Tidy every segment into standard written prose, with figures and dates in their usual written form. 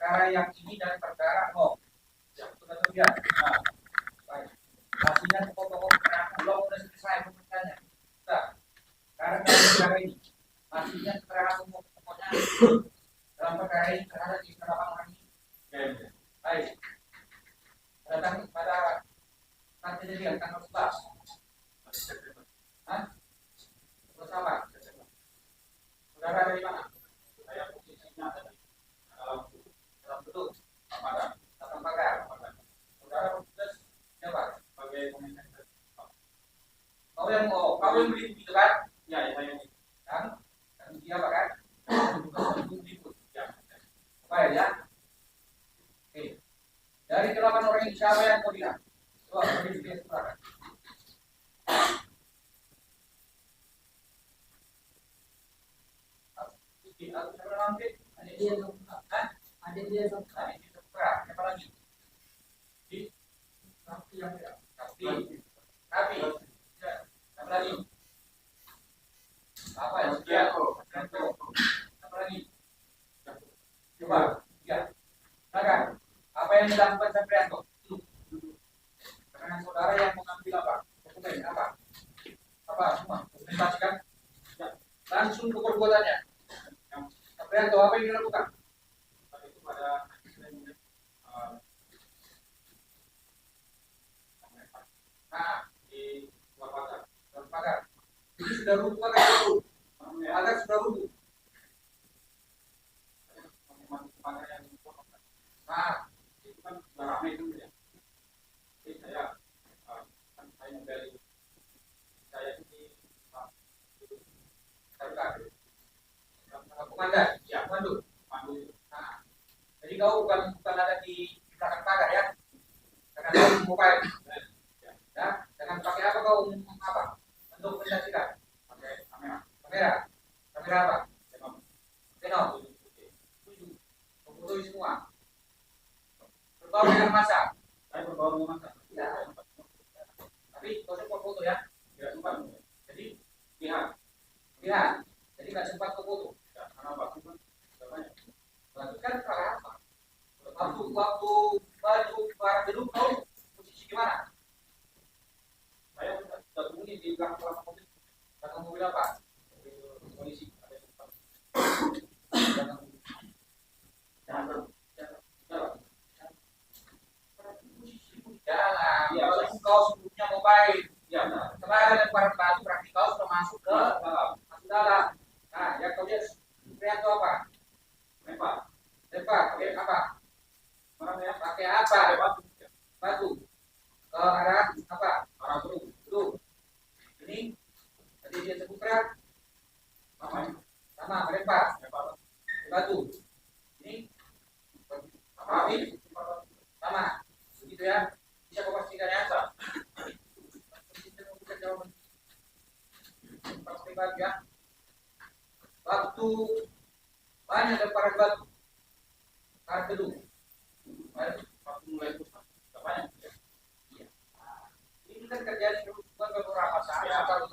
perkara yang ini dan perkara mau. Sudah terlihat. Nah, baik. Hasilnya pokok-pokok perkara belum sudah selesai pemecahnya. Sudah. Karena dalam perkara ini hasilnya keterangan umum pokoknya dalam perkara ini terhadap di berapa orang ini. Baik. Datang pada nanti jadi tanggal 11. Hah? Bersama. Saudara dari mana? Saya posisinya ada di dalam gedung. Datang pagar. Saudara tugas siapa? Sebagai komentar. Kau yang beli gitu kan? Ya, saya yang dan siapa kan? Baik ya. Oke. Dari 8 orang ini siapa yang mau bilang? Coba beri silakan. Ada dia siapa lagi? Tapi siapa lagi? Apa ya? Siapa lagi? Coba, ya. Silakan. Apa yang dilakukan Saprianto? Karena saudara yang mengambil apa? Dokumen apa? Apa semua? Presentasikan. Ya. Langsung ke perbuatannya. Saprianto, apa yang dilakukan? Itu pada di luar pagar. Ini sudah runtuh atau belum? Pagar sudah runtuh. Nah, itu kan sudah ramai kan ya. Jadi saya dari saya ini komandan, ya pandu. Nah, jadi kau bukan ada di belakang pagar ya, karena kau mobile. Ya, dengan pakai apa kau apa? Untuk presentasikan. Pakai kamera. Kamera apa? Canon. Foto semua. Berbaur dengan masa. Saya berbaur dengan masa. Ya. Tapi kau sempat foto ya? Tidak sempat. Jadi lihat. Jadi nggak sempat ke foto. Ya, karena apa? Berarti kan salah apa? Waktu baju barang dulu kau posisi di mana? Saya sudah tunggu di belakang mobil. Belakang mobil apa? Polisi. Jangan. Ya, kau sebelumnya mobile. Ya, setelah lemparan batu praktikal sudah masuk ke dalam. Nah, yang kau lihat itu apa? Lempar. Pakai apa? Pakai apa? Batu. Ke arah apa? Arah belum. Ini tadi dia sebutkan sama melempar batu. Ini apa? Ini sama. Begitu ya. Bisa kau pastikan ya? Ya. Waktu banyak lemparan batu arah gedung. Waktu mulai banyak. Ya. Ini kan terjadi bukan beberapa saat atau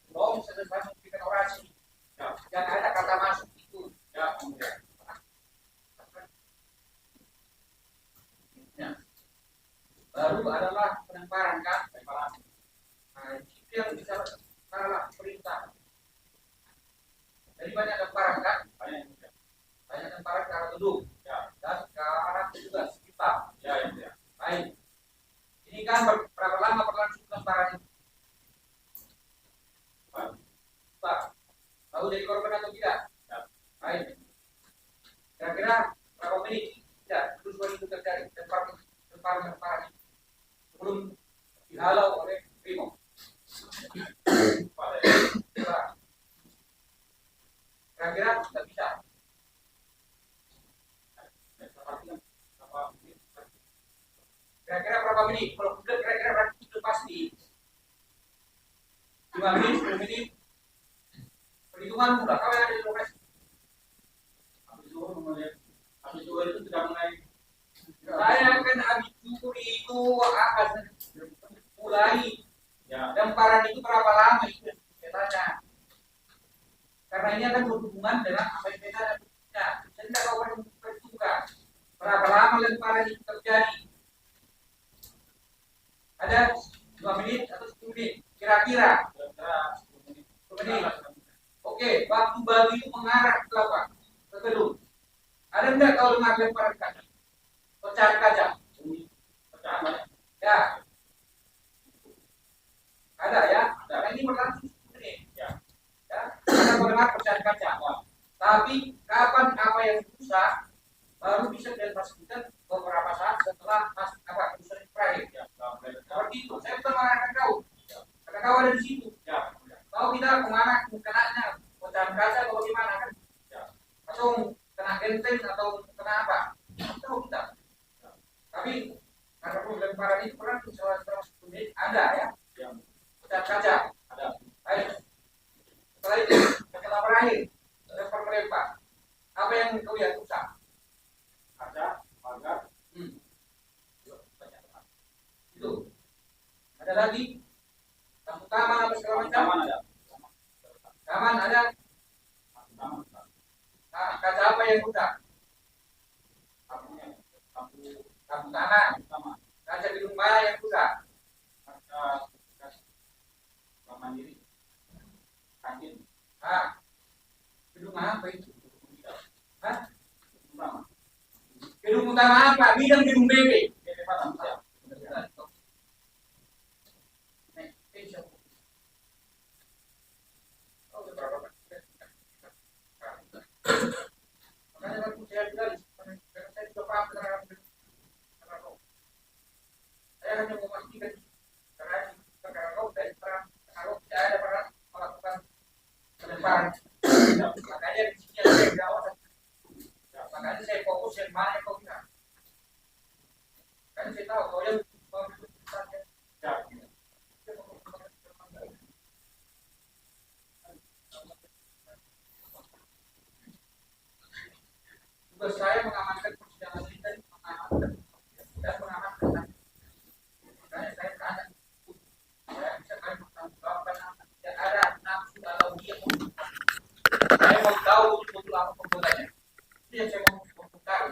belum selesai memberikan orasi. Ya. Yang ada kata masuk itu. Ya, kemudian. Ya. Baru adalah penemparan kan? Nah, itu yang bisa salah perintah. Jadi banyak lemparan kan? Banyak lemparan ke arah gedung. Ya. Dan ke arah juga sekitar. Ya. Baik. Ini kan berapa lama berlangsung lemparan itu? Tahu jadi korban atau tidak? Ya. Baik. Kira-kira berapa menit? Tidak. Terus itu terjadi lemparan itu sebelum dihalau oleh Primo. Kira-kira tidak bisa. Kira-kira berapa menit? Kalau sudah kira-kira itu pasti 5 menit, 10 menit. Perhitungan mudah. Kalau yang ada di lokasi. Habis zuhur itu sudah mulai. Saya kan habis zuhur itu akan mulai. Ya. Lemparan itu berapa lama itu? Saya tanya. Karena ini akan berhubungan dengan apa yang beda dan beda. Saya tidak tahu perhitungan. lemparan itu terjadi? Ada 2 menit atau 10 menit? Kira-kira 10 menit. Oke, waktu batu itu mengarah ke apa? Ke gedung. Ada enggak kalau dengar lemparan kaca? Pecahan kaca? Pecahan ya. Ada ya. Nah, ini berlangsung 10 menit. Ya. Ada mendengar pecahan kaca. Tapi kapan apa yang rusak baru bisa dipastikan beberapa saat setelah kerusakan terakhir. Seperti itu. Saya betul mengatakan kau. Karena kau ada di situ. Kau tidak kemana kenanya pecahan kaca atau bagaimana kan? Atau kena genteng atau kena apa? Tahu kita. Tapi karena lemparan itu pernah selama 10 menit ada ya. Pecahan kaca. Ada. Baik. Setelah itu, setelah berakhir, lempar melempar. Apa yang kau lihat rusak? Ada, pagar. Itu. Ada lagi? Lampu taman apa segala macam? Taman ada. Nah, kaca apa yang rusak? Lampu taman. Kaca gedung mana yang rusak? Kaca mandiri. Kantin. Ah, gedung apa itu? Hah? Gedung utama apa? Bidang gedung BB. Makanya waktu saya bilang, saya juga paham tentang saya hanya memastikan karena kau dari perang kalau tidak ada perang melakukan pelemparan. Makanya di sini ada yang jawab. Makanya saya fokus yang mana yang kau bilang. Karena saya tahu kau yang tugas saya mengamankan persidangan ini dan mengamankan. Makanya saya tanya, saya bisa bertanggungjawabkan tidak ada nafsu atau dia. Saya mau tahu betul apa perbuatannya. Itu yang saya mau tahu.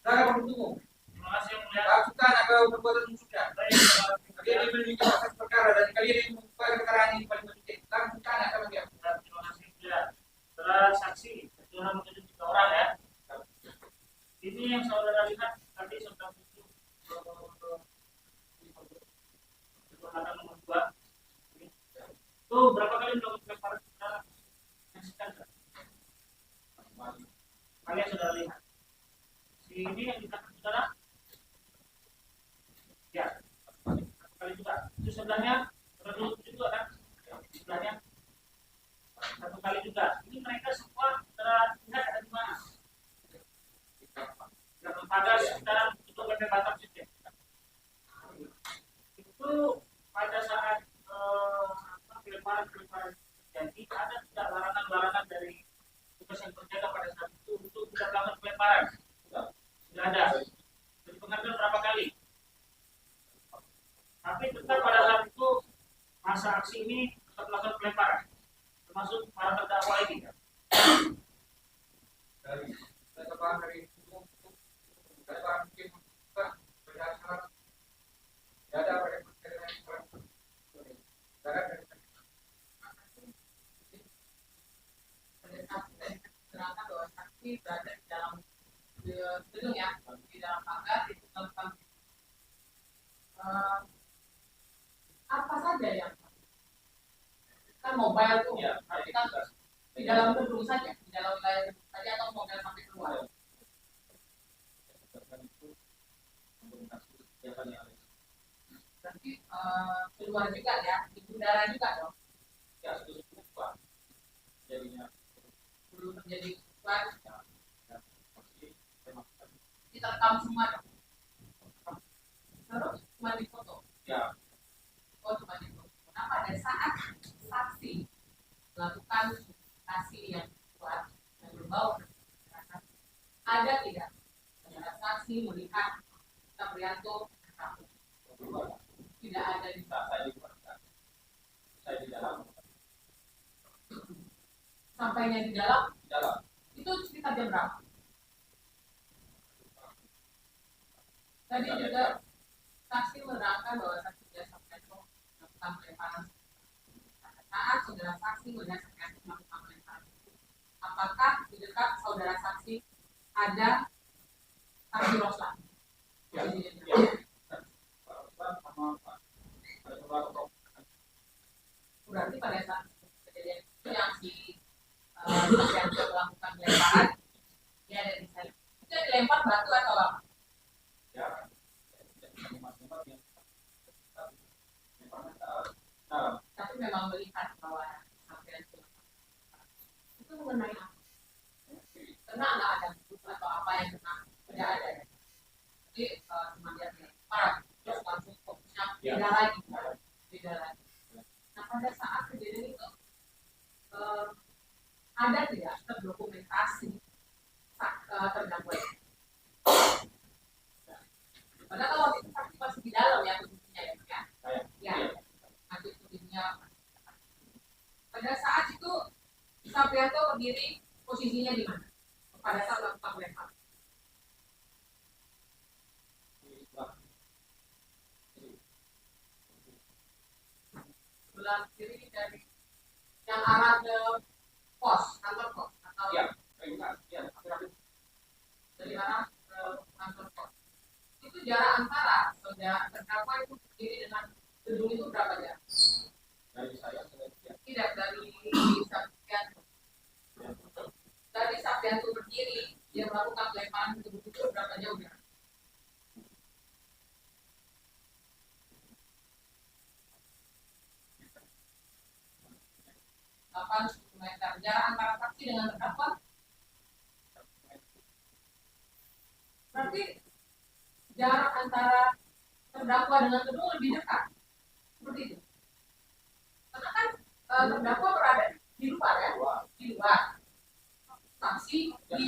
Saudara pendukung, terima kasih yang mulia. Lakukan apa perbuatan musuhnya. Kalian yang memiliki proses perkara dan kalian yang membuka perkara ini paling penting. Lakukan apa dia. Terima kasih mulia. Saudara saksi, saudara menunjuk 3 orang ya. Ini yang saudara lihat tadi saudara tuju perbuatan nomor 2. Tuh berapa kali melakukan pelemparan saudara? Saksikan kalian saudara lihat. Ini yang ditangkap saudara? Ya, 1 kali juga. Itu sebelahnya, saudara tuju juga kan? Sebelahnya 1 kali juga. Ini mereka semua saudara lihat ada di mana? Yang pada sekitar untuk perdebatan sistem. Itu pada saat pelemparan terjadi ada tidak larangan dari tugas yang berjaga pada saat itu untuk tidak melakukan pelemparan. Tidak ada. Jadi pengambilan berapa kali? Tapi tetap pada saat itu masa aksi ini tetap melakukan pelemparan, termasuk para terdakwa ini. Dari ternyata bahwa saksi berada di dalam gedung ya, di dalam pagar di dalam apa saja yang kan mobile tuh ya, kan di dalam gedung saja, di dalam wilayah gedung saja atau mobile sampai keluar. Berarti keluar juga ya, di udara juga dong. Ya, itu cukup jadinya belum terjadi keluar. Diterekam semua dong. Terus cuma di foto. Ya. Oh, cuma di foto. Nah, pada saat saksi melakukan komunikasi yang kuat dan berbau masyarakat, ada tidak saudara saksi melihat Saprianto takut? Tidak ada di saya di dalam. Sampainya di dalam. Itu Itu sekitar jam berapa? Tadi juga saksi menerangkan bahwa saksi tidak sampai melakukan pelemparan. Saat saudara saksi melihat saksi melakukan pelemparan, apakah di dekat saudara saksi ada saksi Roslan? Ya. Berarti pada saat kejadian itu yang si yang melakukan pelemparan, dia ada di sana. Itu yang dilempar batu atau apa? Ya. Tapi memang melihat bahwa sampai itu mengenai apa? Karena nggak ada buku atau apa yang kena, tidak ada ya. Jadi cuma dia lempar, terus langsung fokusnya beda lagi. Nah pada saat kejadian itu ada tidak terdokumentasi terdakwa? Padahal kalau itu saksi masih di dalam ya posisinya ya. Ya. Nanti posisinya. Pada saat itu Saprianto berdiri posisinya di mana? Pada saat melakukan pelemparan. Sebelah kiri dari yang arah ke pos, kantor pos atau ya, dari arah ke kantor pos. Itu jarak antara saudara terdakwa itu berdiri dengan gedung itu berapa jarak? Dari saya tidak dari Saprianto. Dari Saprianto berdiri dia melakukan pelemparan ke gedung itu berapa jauh jarak? 8 meter. Jarak antara saksi dengan terdakwa berarti jarak antara terdakwa dengan gedung lebih dekat, seperti itu. Karena kan terdakwa berada di luar ya, di luar. Saksi di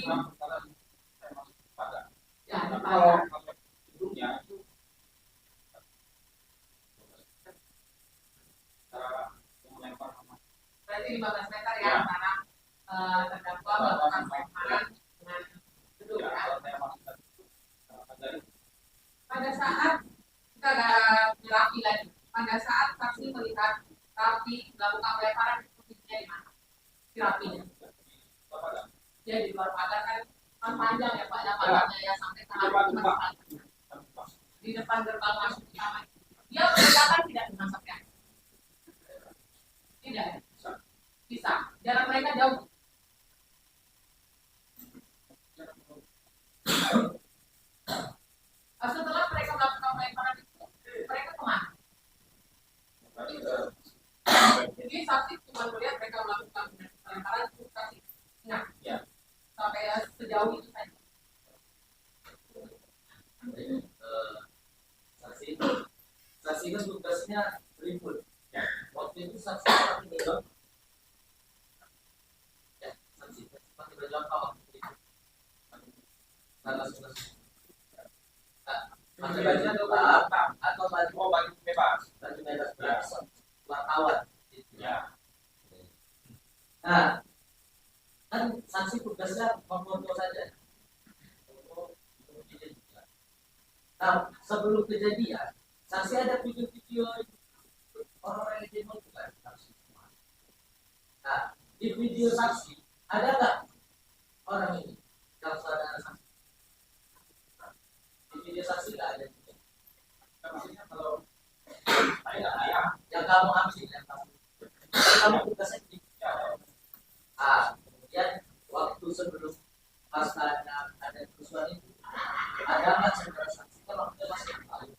ya, kalau gedungnya itu berarti 15 meter ya antara terdakwa melakukan pelemparan dengan gedung ya. Pada saat kita rapi lagi, pada saat saksi melihat Rapi melakukan pelemparan posisinya di mana? Di Rapinya. Dia di luar pagar kan panjang ya Pak, ya pagarnya ya sampai ke atas di depan gerbang masuk utama. Dia berdekatan tidak dengan Saprianto? Tidak ya? Bisa. Jarak mereka jauh. Setelah mereka melakukan pelemparan itu, mereka kemana? Jadi saksi cuma melihat mereka melakukan pelemparan itu saksi ingat ya. Sampai sejauh itu saja. Saksi kan tugasnya berikut. Waktu itu saksi pakai baju ya, saksi pakai baju apa waktu itu? Pakai baju atau baju bebas? Baju bebas wartawan. Ya. Nah, kan saksi tugasnya memfoto saja. Nah, sebelum kejadian, saksi ada video-video orang-orang yang demo bukan saksi. Nah, di video saksi ada nggak orang ini yang saudara saksi? Di video saksi nggak ada. Maksudnya kalau yang kamu ambil yang kamu tugasnya di kemudian waktu sebelum pas ada kerusuhan itu ada nggak saudara saksi kalau kita masih tahu?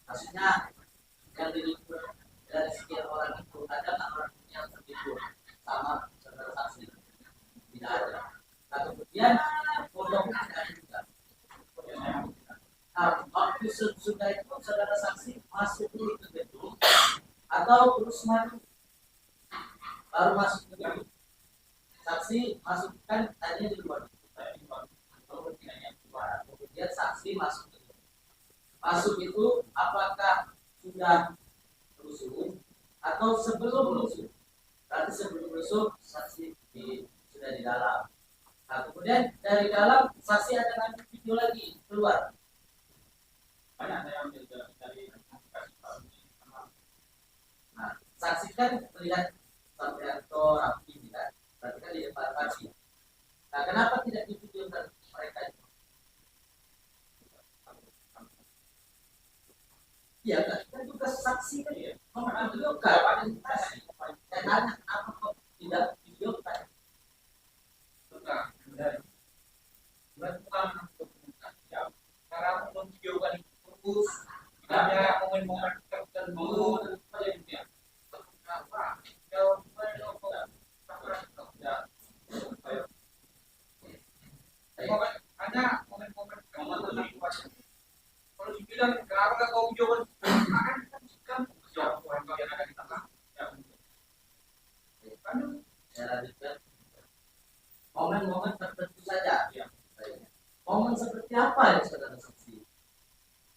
Maksudnya yang diliput dari sekian orang itu ada nggak orang yang terliput sama saudara saksi? Tidak ada. Nah kemudian fotonya tidak ada juga. Nah waktu sudah itu saudara saksi masuk dulu ke gedung atau terus maju baru masuk ke gedung? Saksi masuk kan tadinya di luar. Kemudian saksi masuk ke gedung. Masuk itu apakah sudah rusuh atau sebelum rusuh? Berarti sebelum rusuh saksi sudah kita di dalam. Nah, kemudian dari dalam saksi ada ngambil video lagi keluar. Banyak saya ambil dari Nah, saksi kan melihat Sampianto rapi kan, berarti kan di depan saksi. Nah, kenapa tidak divideokan mereka itu? Iya kan tugas saksi kan ya, memvideokan identitas. Dan tanya kenapa kok tidak videokan? Betul. Bukan ya. Cara memvideokan itu fokus, ada momen-momen tertentu ya. Ada momen-momen tertentu. Kalau dibilang kenapa nggak kau videokan, kan jawab yang ada di tengah. Saya lanjutkan. Momen-momen tertentu saja. Ya. Momen seperti apa yang saudara saksi?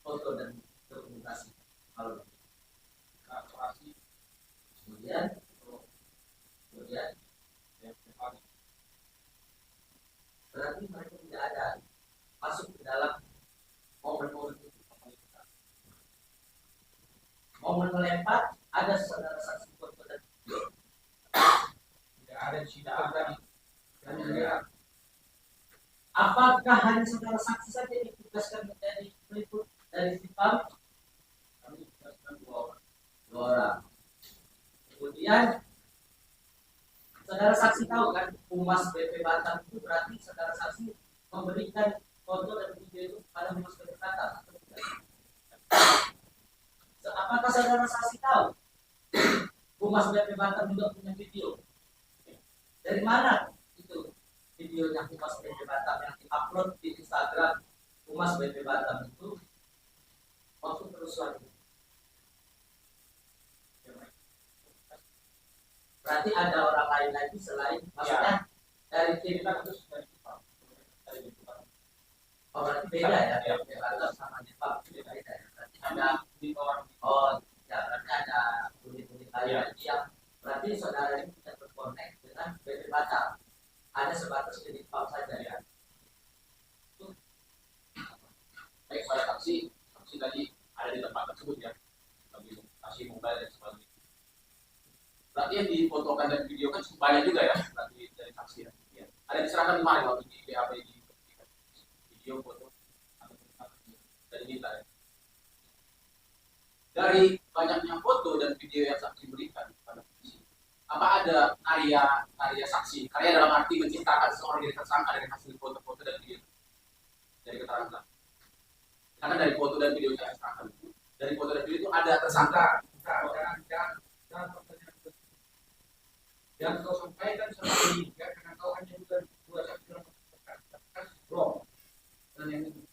Foto dan dokumentasi. Kalau kemudian berarti mereka tidak ada masuk ke dalam momen-momen itu. Momen melempar ada saudara saksi foto dan video. Tidak ada di sini tadi. Apakah hanya saudara saksi saja yang ditugaskan menjadi peliput dari Sipam? Kami tugaskan 2 orang. 2 orang. Kemudian saudara saksi tahu kan Humas BP Batam itu berarti saudara saksi memberikan foto dan video itu pada Humas BP Batam atau tidak? Apakah saudara saksi tahu Humas BP Batam juga punya video? Dari mana itu videonya Humas BP Batam yang diupload di Instagram Humas BP Batam itu waktu kerusuhan itu? Berarti ada orang lain lagi selain maksudnya dari tim Terus dari Jepang. oh berarti beda ya BP Batam sama Jepang beda ya. Berarti ada ya berarti ada unit-unit lain lagi yang berarti saudara ini tidak berkonek dengan BP Batam. Ada sebatas di Jepang saja ya. Baik, pada saksi tadi ada di tempat tersebut ya, bagi saksi mobile dan sebagainya. Berarti yang difotokan dan video kan banyak juga ya, berarti dari saksi ya. Ada diserahkan kemarin waktu di BAP di video foto dari kita ya. Dari banyaknya foto dan video yang saksi berikan pada polisi, apa ada karya saksi, karya dalam arti menciptakan seorang jadi tersangka dari hasil foto-foto dan video dari keterangan saksi? Karena dari foto dan video yang serahkan itu, dari foto dan video itu ada tersangka. Yang kau sampaikan selama ini, ya, karena kau hanya juga 2 saksi dalam kasus blog dan yang itu.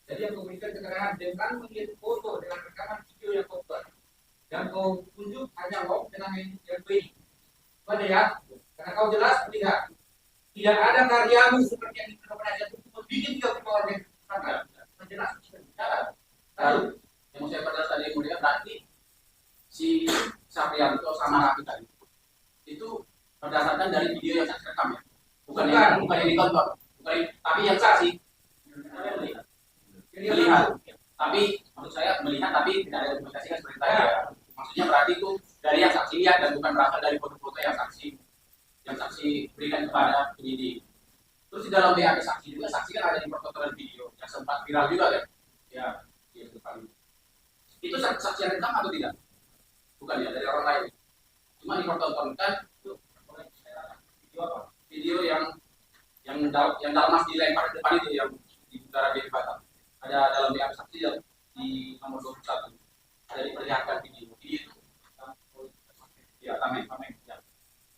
Jadi yang kau berikan keterangan dengan melihat foto dengan rekaman video yang kau buat, dan kau tunjuk hanya log dengan yang baik. Pada ya, karena kau jelas melihat tidak ada karyamu seperti yang kita pernah lihat untuk membuat dia orang yang sangat jelas bicara. Lalu yang saya pada tadi kemudian berarti si Saprianto sama Rafi tadi itu berdasarkan dari video yang saya rekam ya, bukan yang ditonton, tapi yang saksi melihat. Tapi maksud saya melihat tapi tidak ada dokumentasikan seperti tadi ya. Maksudnya berarti itu dari yang saksi lihat dan bukan berasal dari foto-foto yang saksi berikan kepada penyidik. Terus di dalam BAP saksi juga, saksi kan ada di pertontonan video yang sempat viral juga kan? Ya, di depan. Itu saksi yang rekam atau tidak? Bukan ya, dari orang lain. Cuma dipertontonkan itu video apa? Video yang dalam dilempar ke depan itu yang di udara di Batam. Ada dalam BAP saksi yang di nomor 21. Ada diperlihatkan video itu. Ya, amin. Ya.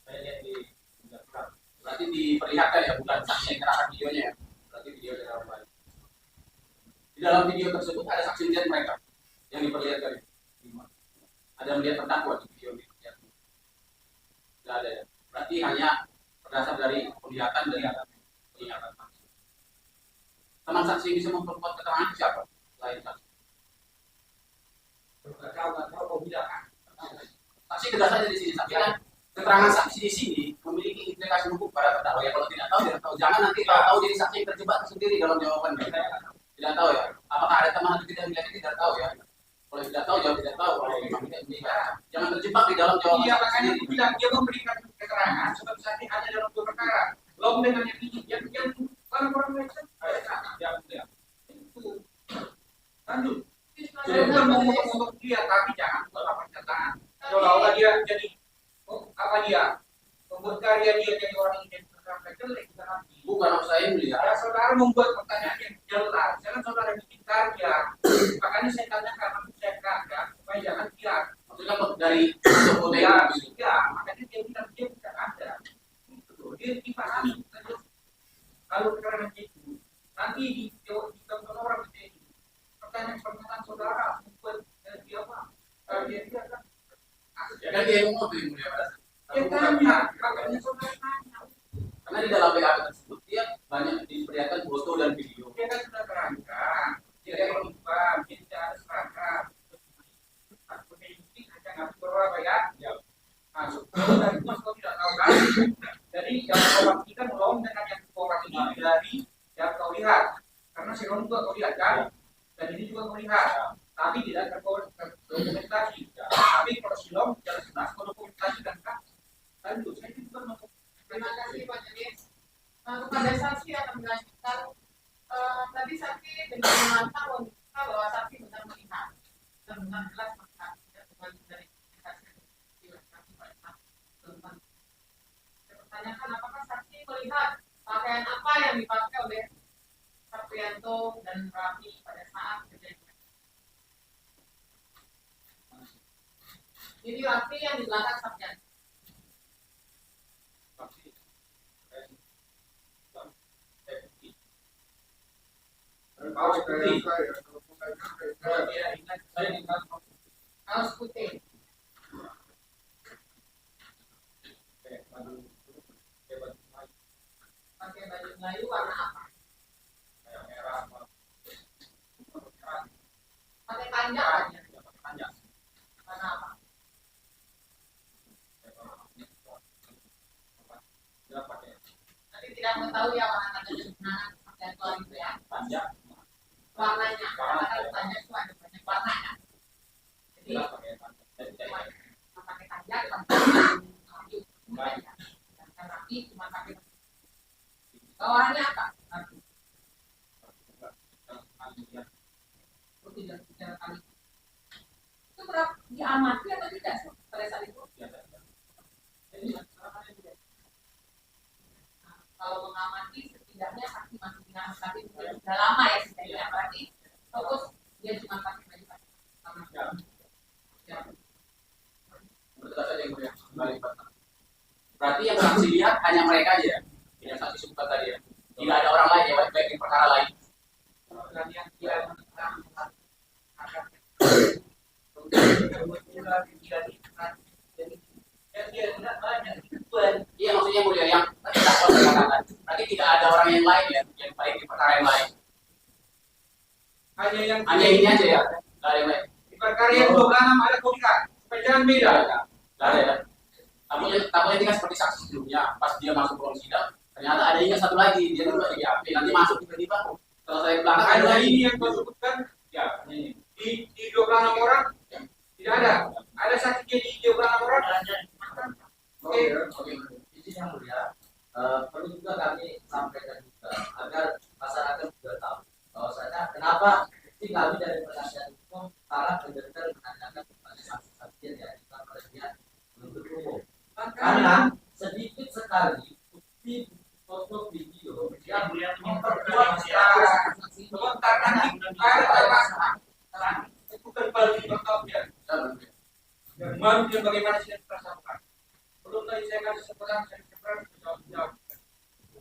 Saya lihat di berarti diperlihatkan ya, bukan saksi yang kerahkan videonya ya. Berarti video dari orang lain. Di dalam video tersebut ada saksi melihat mereka yang diperlihatkan. Ada melihat terdakwa di video ini. Tidak ada ya. Berarti hanya berdasar dari penglihatan saksi. Teman saksi bisa memperkuat keterangan siapa? Lain saksi. Kau bilang kan? Saksi tegas saja di sini, saksi kan keterangan saksi di sini memiliki implikasi hukum pada terdakwa ya. Kalau tidak tahu, tidak tahu. Jangan nanti kalau tahu jadi saksi yang terjebak sendiri dalam jawabannya. Tidak tahu ya. Apakah ada teman atau tidak melihat, tidak tahu ya. Kalau tidak tahu, jawab tidak tahu. Kalau memang tidak melihat, jangan terjebak di dalam jawaban. Iya, saksi makanya sendiri. aku bilang dia memberikan keterangan sebab saksi hanya dalam dua perkara. Belum dengan yang ini, yang orang-orang lain ya. Itu. Lanjut. Saya bukan mau ngomong dia, tapi jangan buat apa pernyataan. Seolah-olah dia jadi apa dia membuat karya dia jadi orang ini yang jelek kita nanti. Bukan maksud saya melihat. Ya, saudara membuat pertanyaan yang jelas. Jangan saudara bikin karya. Makanya saya tanyakan, saya kagak supaya jangan biar. Maksudnya dari foto Ya, yang ya, makanya dia bilang dia tidak ada. Itu dia dipahami. Kalau keterangan itu nanti ditonton orang itu pertanyaan saudara membuat dia apa? Dia tidak kan? ya kan dia yang ngomong yang mulia. Dia tanya, makanya saudara tanya. Karena di dalam BAP tersebut dia banyak diperlihatkan foto dan video. Dia kan sudah terangkan, dia berubah, dia tidak ada sepakat. Aku ini hanya ngaku berapa ya? Masuk. Dari itu kau tidak tahu kan? Jadi yang kau pastikan belum dengan yang kau ini dari yang kau lihat. Karena Silom juga kau lihat kan? Dan ini juga kau lihat. Tapi tidak terdokumentasi. Tapi kalau Silom jelas kau dokumentasikan kan? Lanjut, saya juga mau. Terima kasih Pak Jenis. Kepada saksi akan melanjutkan tadi saksi dengan memantau membuka bahwa saksi benar melihat dan benar jelas melihat dengan dari saya pertanyakan apakah saksi melihat pakaian apa yang dipakai oleh Sarprianto dan Raffi pada saat kejadian. Ini Raffi yang di belakang Sarprianto. Kaos putih. Pakai baju Melayu warna apa? Pakai panjang aja. Warna apa? Nanti tidak mengetahui ya warna tanda kebenaran pakai tuan itu ya. Warnanya, karena tanya itu ada banyak warna kan. Jadi pakai panjang, dan rapi cuma pakai bawahannya apa? Tidak kali. Itu berapa diamati atau tidak pada saat itu? Kalau mengamati setidaknya saksi masih ingat tapi sudah lama ya setidaknya berarti fokus dia cuma pakai baju berarti yang saksi lihat hanya mereka aja ya, yang saksi sebutkan tadi ya, tidak ada orang lain ya, baik di perkara lain. Yang dia Iya maksudnya mulia yang tidak katakan. Berarti tidak ada orang yang lain ya, yang baik di perkara yang lain. Hanya ini aja ya, tidak ada yang lain. Di perkara yang 26 ada kodikat, supaya jangan beda. Tidak ada ya. Takutnya tinggal seperti saksi sebelumnya, pas dia masuk ruang sidang, ternyata ada yang satu lagi, dia juga di BAP, nanti masuk tiba-tiba. Kalau saya belakang Ada ini yang kau sebutkan, ya ini di 26 orang tidak ada. Ada saksi jadi 26 orang. Oke. Izin yang mulia, perlu juga kami sampaikan juga agar masyarakat juga tahu bahwasanya kenapa sih kami dari penasihat hukum para benar-benar menanyakan kepada saksi-saksi yang diajukan oleh pihak penuntut umum. Karena sedikit sekali bukti foto video yang memperkuat Sebentar nanti ada masalah. Itu kembali bertanya. Baru dia bagaimana saya merasakan. Belum tadi saya kasih seperan, saya jawab.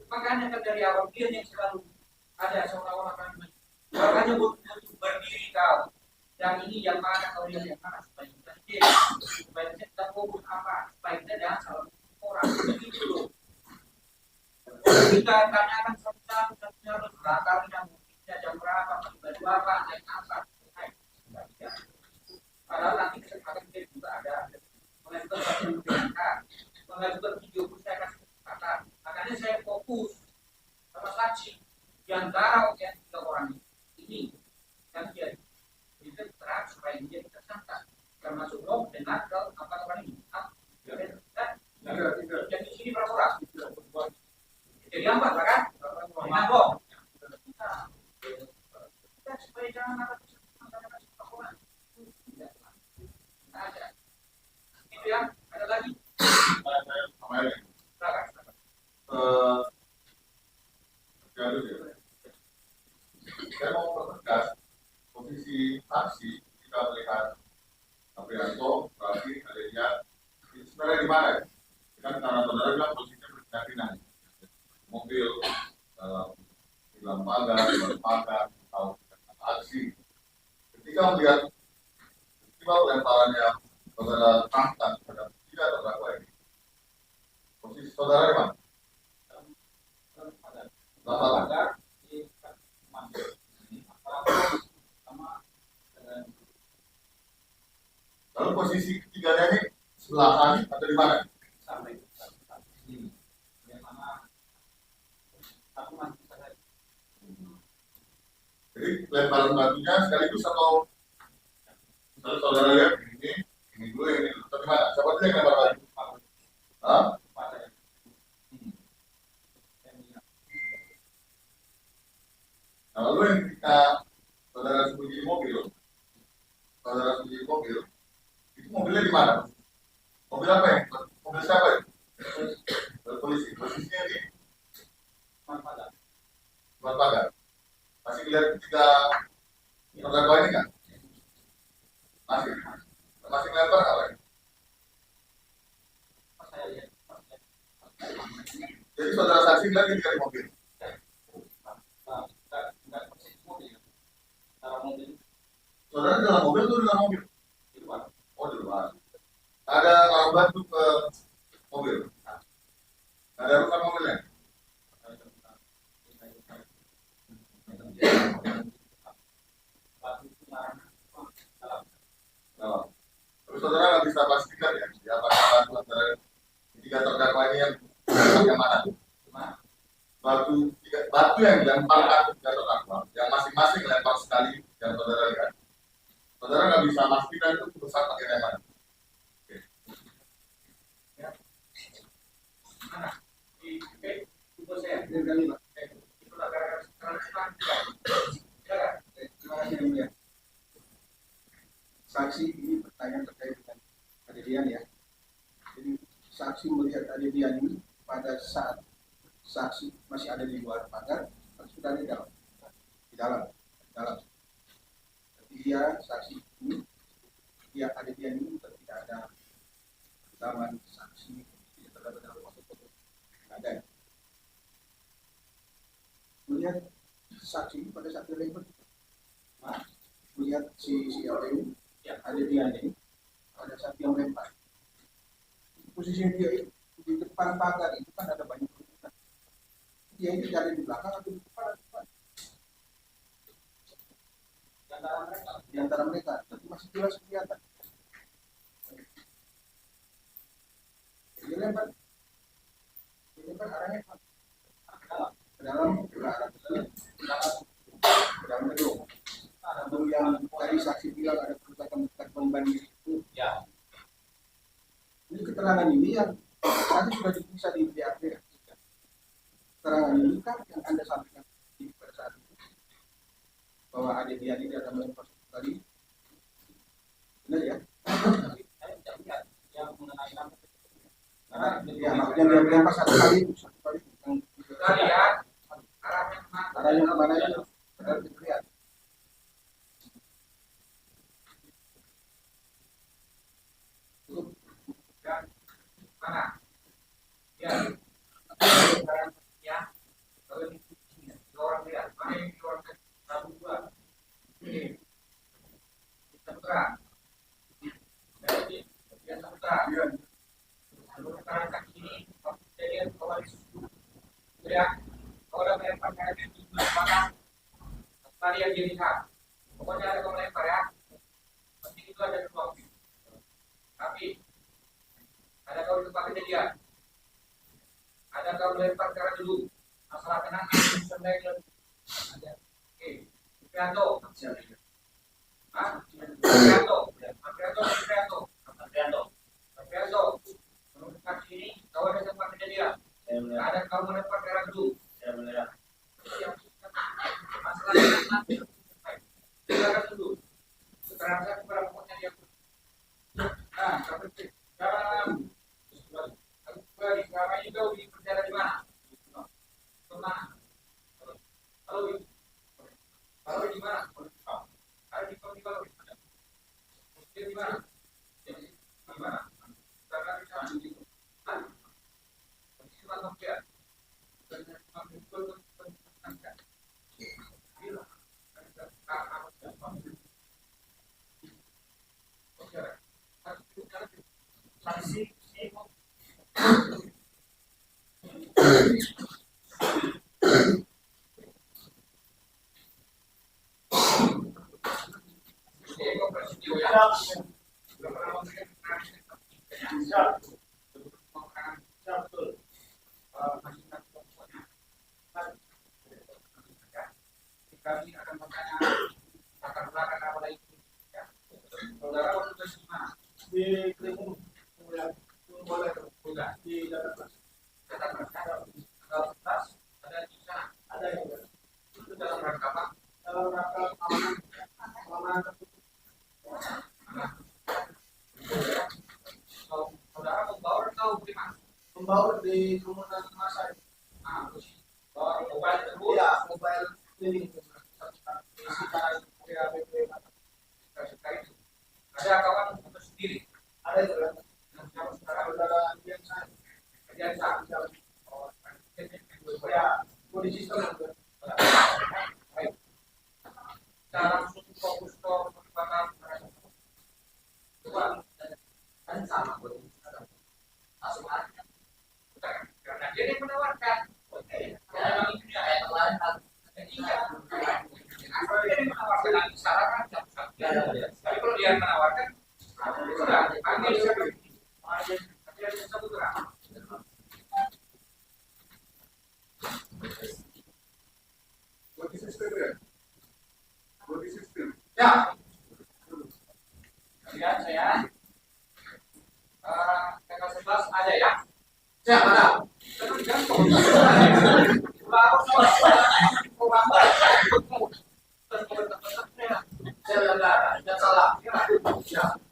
Makanya kan dari awal dia yang selalu ada seolah-olah kan. Makanya butuh berdiri kau. Yang ini yang mana kau lihat yang mana supaya kita cek. Supaya kita fokus apa. Supaya kita jangan salah orang. Begitu loh. Kita tanyakan satu-satu harus berangkat jam berapa, baju apa, naik apa. Padahal nanti kesempatan kita juga ada. Oleh itu saya menggunakan mengajukan video pun saya kasih kata, makanya saya fokus sama saksi di antara yang 3 orang ini yang dia itu terang supaya dia tersangka termasuk dong dengan ke 4 orang ini. Jadi di sini berapa? Jadi 4 kan? Dengan dong. Supaya jangan ada orang. Ada. Itu ya. Ada lagi. Saya mau pertegas posisi saksi jika melihat Aprianto berarti ada dia sebenarnya di mana ya? Kan karena saudara bilang posisinya berpindah-pindah, mobil di dalam pagar, di luar pagar, atau aksi. Ketika melihat peristiwa lemparannya saudara tangkap terhadap 3 terdakwa ini, posisi saudara di mana? Lalu posisi ketiganya ini sebelah kanan atau di mana? Jadi lemparan batunya sekaligus atau misalnya saudara lihat ini dulu, ini dulu, atau gimana? Siapa dulu yang lempar batu? Hah? Nah, lalu yang ketika saudara sembunyi di mobil, itu mobilnya di mana? Mobil apa ya? Mobil siapa ya? Polisi. Posisinya di luar pagar. Masih lihat 3 terdakwa ini kan? Masih lempar apa ya? Jadi saudara saksi lihat ini di mobil. Saudara di dalam mobil atau di dalam mobil? Di luar. Oh, di luar. Ada orang bantu ke mobil. Ada rusak mobilnya. Nah, terus saudara nggak bisa pastikan ya, siapa batu antara 3 terdakwa ini yang mana? Batu yang dilemparkan ke 3 terdakwa, yang masing-masing lempar sekali yang saudara lihat. Saudara nggak bisa pastikan itu rusak pakai yang mana? Mana? Di saya. Ini kali Pak. Itulah karena Terima kasih yang mulia. Saksi ini pertanyaan terkait dengan Adedian ya. Jadi saksi melihat Adedian ini pada saat saksi masih ada di luar pagar atau sudah di dalam. Tapi dia saksi ini, dia Adedian ini tidak ada zaman saksi tidak terdapat dalam foto-foto ada. Melihat saksi pada saat dilempar, melihat si apa ini ada dia ini pada saat yang lempar, posisi dia di depan pagar itu kan ada banyak kerumunan. Dia ini ada di belakang atau di depan? Di antara mereka, tapi masih jelas kelihatan. Dia lempar arahnya ke dalam gedung. Gedung yang tadi saksi bilang ada kerusakan ban itu. Ya. Ini keterangan ini yang nanti sudah diperiksa di BAP. Keterangan ini kan yang Anda sampaikan pada saat itu bahwa Adedian ini ada melempar kali. Benar ya? Saya tidak lihat yang mengenai Ya, maksudnya dia melempar satu kali. kita lihat Arahnya kemana itu? Benar dilihat. mana? Ya. Ya. Kalau di sini, 2 orang lihat. Mana yang 2 orang? 1, 2. Ini. Kita buka. Jadi, kita buka. Lalu sekarang kaki ini, jadi kalau di situ, ya, kalau melempar kayak di belakang, tadi yang dilihat. Pokoknya ada kalau melempar ya, pasti itu ada 2 opsi. Tapi ada kalau di tempat kejadian, Ada kau lempar perkara dulu. Masalah kenang sendiri. Ada. Oke. Prianto. Prianto. Menurut saksi ini, kau ada tempat kejadian. Ada kau melempar perkara dulu. Masalah kenang nanti. Silakan dulu. Keterangan saya kepada pokoknya dia. Nah, kamu cek. Sekarang kembali. Selama ini kau di penjara di mana? Kemana? Lalu di mana? Ada di kau di mana? Dia di mana? Di mana? Karena di sana di mana? Di mana dia? Kami akan bertanya latar belakang apa lagi. Saudara waktu itu di mana? Di Krimum, boleh Bukan. di Jakarta. Ada tas, ada di sana. Ada yang Itu dalam rangka apa? dalam rangka keamanan tertutup. Saudara membawa atau bagaimana? Membawa di kerumunan massa. Nah, terus bawa mobile tersebut. Iya, mobile cleaning. Sekarang BAPP Sekali itu. Ada kawan untuk sendiri. ada juga. Yang siapa saudara? Saudara yang saya Kerjaan sah. ya body system juga. Baik. Kita langsung fokus ke percepatan. Coba Kan sama buat langsung aja. bukan karena dia yang menawarkan. Ya, memang itu dia. Kayak kemarin kan. Iya. Apa dia yang menawarkan nanti sarankan? Tapi kalau dia menawarkan, sudah panggil siapa? Dia bisa bergerak. Body system ya? Body system. Ya. Kemudian saya tanggal 11 ada ya? Siap, ada. Terus gantung. Saya enggak, tidak salah.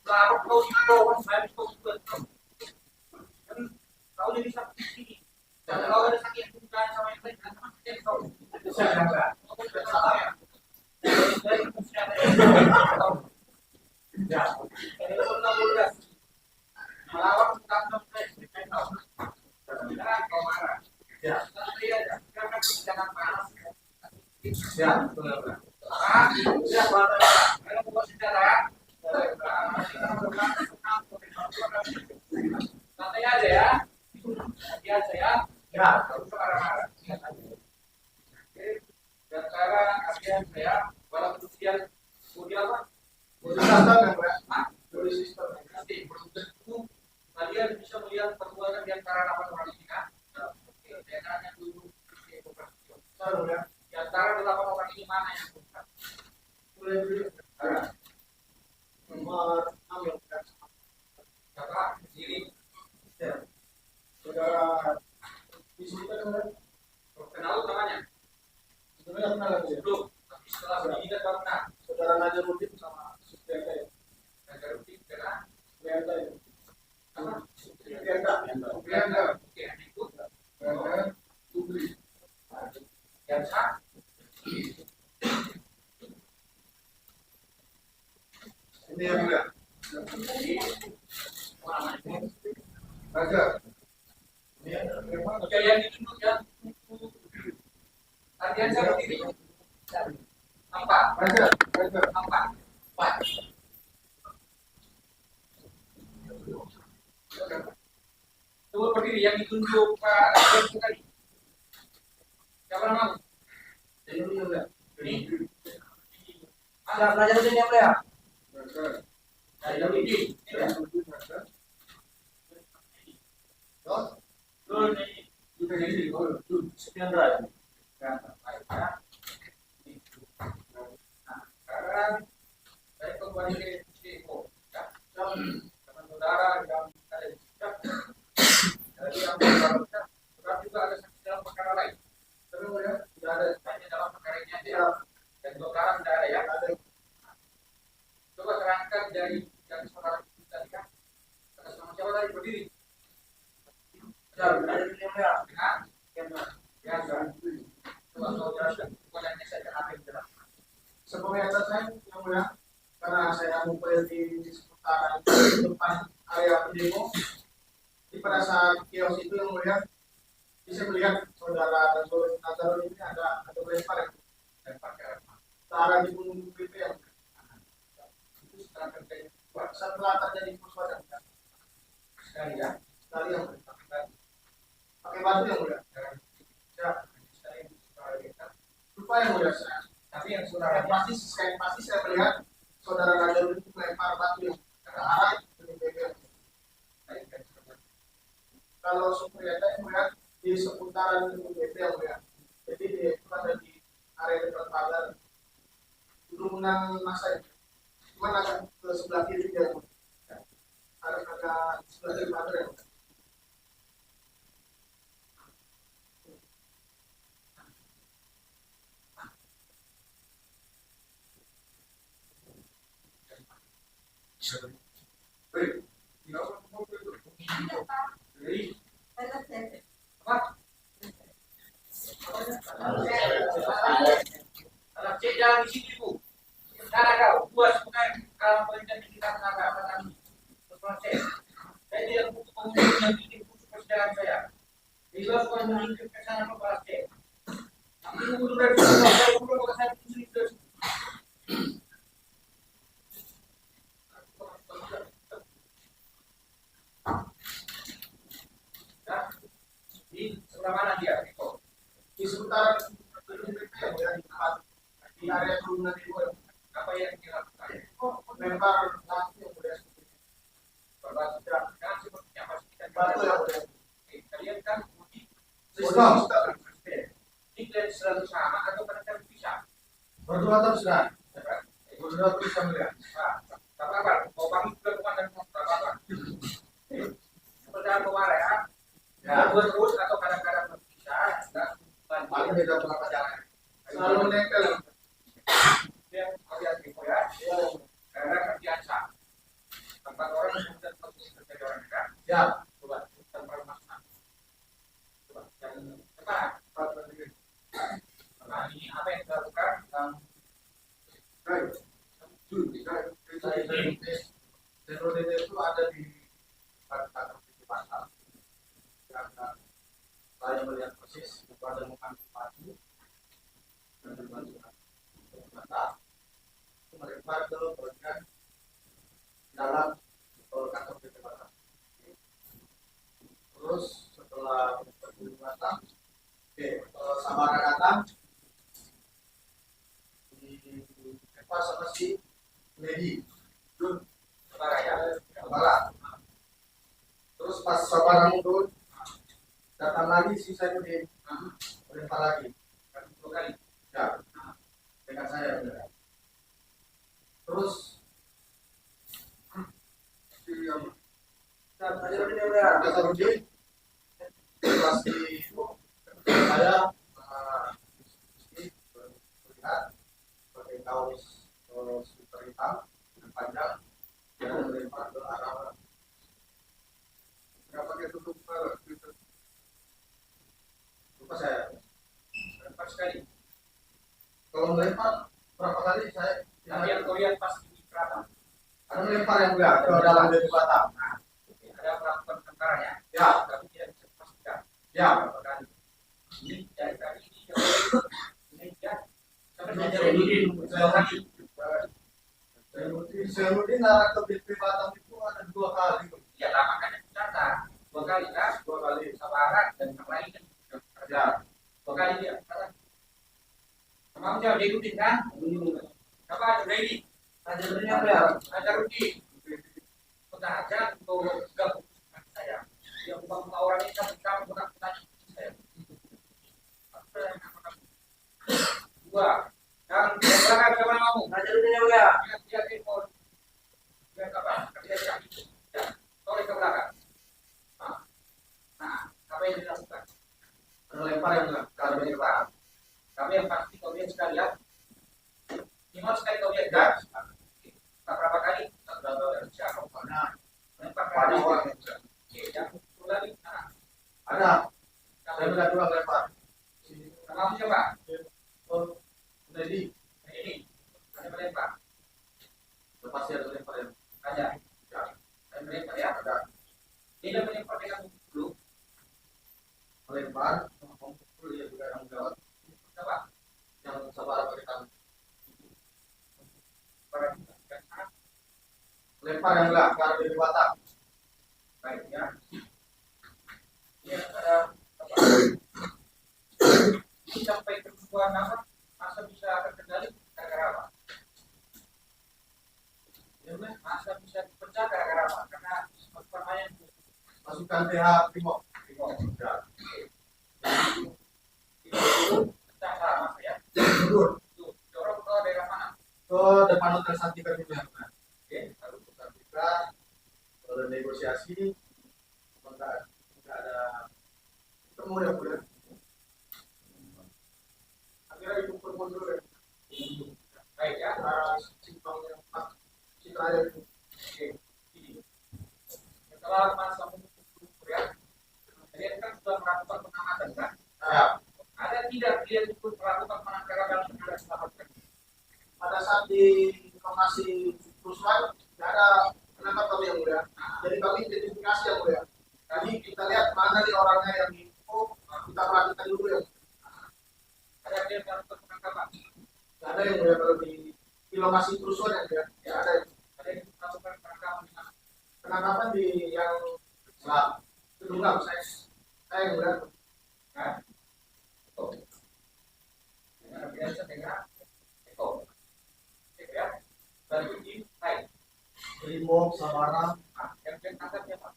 Lalu kau di bawah saya itu kan kau jadi sakit sini. Dan kalau ada sakit bukan sama yang lain, kan sama saja kau. Saya enggak. Kau tidak salah ya. Dari fungsinya ya. Ini sudah mudah. Melawan bukan sampai kau. Karena kau marah. Ya. Tapi aja, karena jangan panas. Siap, benar. Siap, kalau mau sejarah. Santai aja ya. Santai aja ya. Ya. Kalau marah-marah. Oke. Dan sekarang akhirnya saya walaupun usia apa? Body system yang berat. Hah? Body system. Nanti belum tentu kalian bisa melihat perbuatan di antara 8 orang ini kan? Oke, saya tanya dulu ke Koperasio. Saru ya. Di antara 8 orang ini mana yang bukan? Mulai dulu. Nomor 6 yang berat. Siapa? Diri. Saudara di sini kan Kenal namanya? sebenarnya kenal lagi ya. Belum. Tapi setelah pendidikan baru kenal. Saudara Najarudin sama Supriyanto ya. Agar rutin kenal. Supriyanto ya. Apa? Supriyanto. Oke, ikut. Subri. Yang sah. Ini yang mulia. Raja. Oke, yang ditunjuk ya. Latihan saya berdiri. Nampak? Raja. Nampak? Empat. Coba berdiri yang ditunjuk Pak Raja tadi. Siapa nama? Jadi dulu ya. Ini. Siap, Najarudin yang mulia. Raja. Dari Dawidi. Raja. Betul ini. Sekian dah. Baik ya. Nah, sekarang saya kembali ke info ya. Teman saudara yang ada di sidang, dari yang berlakukan, tetapi juga ada saksi dalam perkara lain. Terus ya, sudah ada hanya dalam perkara ini aja. Dan saudara tidak ada ya. Coba terangkan dari yang saudara tadi kan. Atas nama siapa tadi berdiri? Ya, dengan ya, coba kau jelaskan. Bukan saya apa yang jelas. Sebagai saya yang mulia, karena saya ngumpul di seputaran depan area pendemo, di pada saat kios itu yang mulia, bisa melihat saudara Nazarul ini ada melempar ke arah di gunung PP yang itu setelah terjadi kerusuhan Sekali ya. sekali yang mulia. Pakai batu yang mulia. Ya, lupa yang mulia saya. Tapi yang saudara Pasti saya melihat saudara Nazarul itu melempar batu yang ke arah gunung PP. Kalau Supriyata yang melihat di seputaran gunung PP yang mulia. Jadi dia itu ada di area depan pagar gunungan masa itu. Cuma agak ke sebelah kiri dia. Ada sebelah kiri pagar ya. Kalau cek jalan di sini bu, cara kau buat sebenarnya kalau peridentifikasi tenaga apa kami proses. Saya tidak butuh pengunjung yang bikin khusus persidangan saya. Bila sudah menunjuk ke sana membahas cek. Tapi mundur dari sana, saya belum akan saya pusing terus. Di sebelah mana dia? Itu. Di seputaran gunung PP yang mulia di tempat di area gunungan itu Apa yang dilakukan? melempar batu yang mulia. Kan sepertinya pasti kita Batu yang mulia. kalian kan budi. Sudah. Ini kalian selalu sama atau kadang-kadang bisa? Berdua terus kan? Berdua terus yang mulia. Tak apa, mau kami juga bukan dan tak apa. Seperti apa kemarin ya? Ya. Buat terus atau kadang-kadang bisa, dan Paling beda berapa jalan. Selalu menempel. yang kalian info ya, karena kerjaan sah. Tempat orang yang sudah terus terjadi orang kan? Ya. Coba tempat masuk. Coba yang cepat. Nah ini apa yang dilakukan? Terorisme itu ada di kantor pasar. Karena saya melihat persis itu ada mengambil batu dan berbatu mata melempar ke bagian dalam kantor pasar. Terus setelah berbatu mata, Samara datang di pas sama si Lady Saudara ya, Samara. Terus pas Samara mundur datang lagi si Saifuddin melempar lagi kan 2 kali. ya dengan saya. Terus Nazarudin pasti saya melihat pakai kaos super hitam yang panjang yang melempar ke arah nggak pakai tutup lupa saya Lempar sekali. kalau melempar berapa kali saya Tapi yang kau lihat pasti di kereta. ada melempar yang enggak ke dalam dari batang. Ada melakukan tentaranya. Ya. Tapi tidak bisa dipastikan. Ya. Berapa kali? Ini dari tadi ini ya. Sampai Saya jadi Zainuddin arah ke BP Batam itu ada 2 kali. ya lah makanya dicatat 2 kali kan? 2 kali. Sabaran dan yang lain kan. Ya. 2 kali dia. Kamu jawab diikutin kan? Apa ada ready? Nazarudin apa ya? Ada Rudi. Sudah aja untuk gabung dengan saya. Yang bukan orang ini kan bukan saya. Dua. Yang belakang siapa namamu? Ngajar dia ya. Dia telepon. Dia apa? Dia siap. Ya. Tarik ke belakang. Nah, apa yang dilakukan? Melempar yang enggak. Kalau Melempar. Kami yang pasti kau lihat sekalian. Minimal sekali kau lihat kan? Tak berapa kali? Tak berapa kali. Siapa? Nah, Melempar ke pada arah orang orang. Oke, yang satu lagi. Nah, ada. Saya melihat dua lempar. namamu siapa? Oh, jadi Ini. Ada melempar. lepas ya lempar yang Ada. Ya. Ada melempar ya. ada. Tidak melempar dengan bulu. Melempar, memukul ya juga yang gawat. Coba. Yang sabar berikan. Pada kita. Lempar yang enggak karena dari watak. Baik ya. Ya ada apa? Sampai kebutuhan apa? Masa bisa terkendali gara-gara apa? Ya, masa bisa dipecah gara-gara apa? Karena permainan Masukkan TH Primo. ya. Itu pecah lah mas ya. Mundur Tuh, dorong ke daerah mana? ke depan hotel Santika dulu ya. Oke, Lalu ke Santika, lalu negosiasi, enggak ada ketemu ya boleh. Akhirnya dipukul mundur ya. baik ya. Simpang yang 4 Citra itu. Oke, ini. Setelah masa mengukur ya, kalian kan sudah melakukan pengamatan kan? Nah, Ada tidak kalian ikut melakukan penangkapan yang sudah diselamatkan? pada saat di lokasi kerusuhan tidak ada penangkapan yang mulia. Jadi kami identifikasi yang mulia. Jadi kita lihat mana nih orangnya yang info, kita perhatikan dulu ya. Ada kalian melakukan penangkapan? Tidak ada yang mulia kalau di lokasi kerusuhan yang mulia. Ya ada yang Ada yang melakukan penangkapan di mana? penangkapan di yang kedunggang saya yang mulia. Nah, Eko. Dengan biasa dengan Eko. Oke ya. Baru di Hai. Brimob, Sabara, Nah, yang tangkap siapa?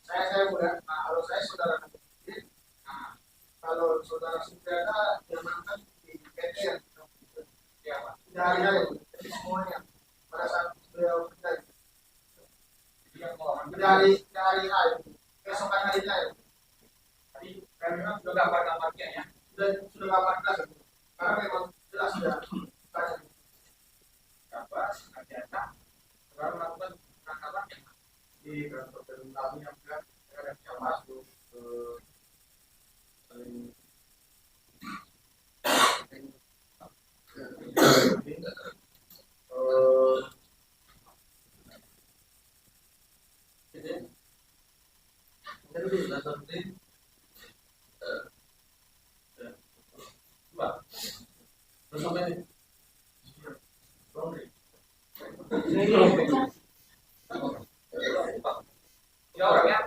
saya mulia. Nah, kalau saya saudara kecil, Nah, kalau saudara Supriana yang mantan di PT yang siapa? dari hari jadi semuanya pada saat beliau kerja Dia mau dari hari keesokan harinya ya tadi kan memang sudah gambar-gambarnya ya. sudah gambar jelas ya. Karena memang jelas sudah banyak. Gambar, ternyata baru melakukan penangkapan yang Di kantor gedung kami yang juga ada yang masuk ke ya orangnya,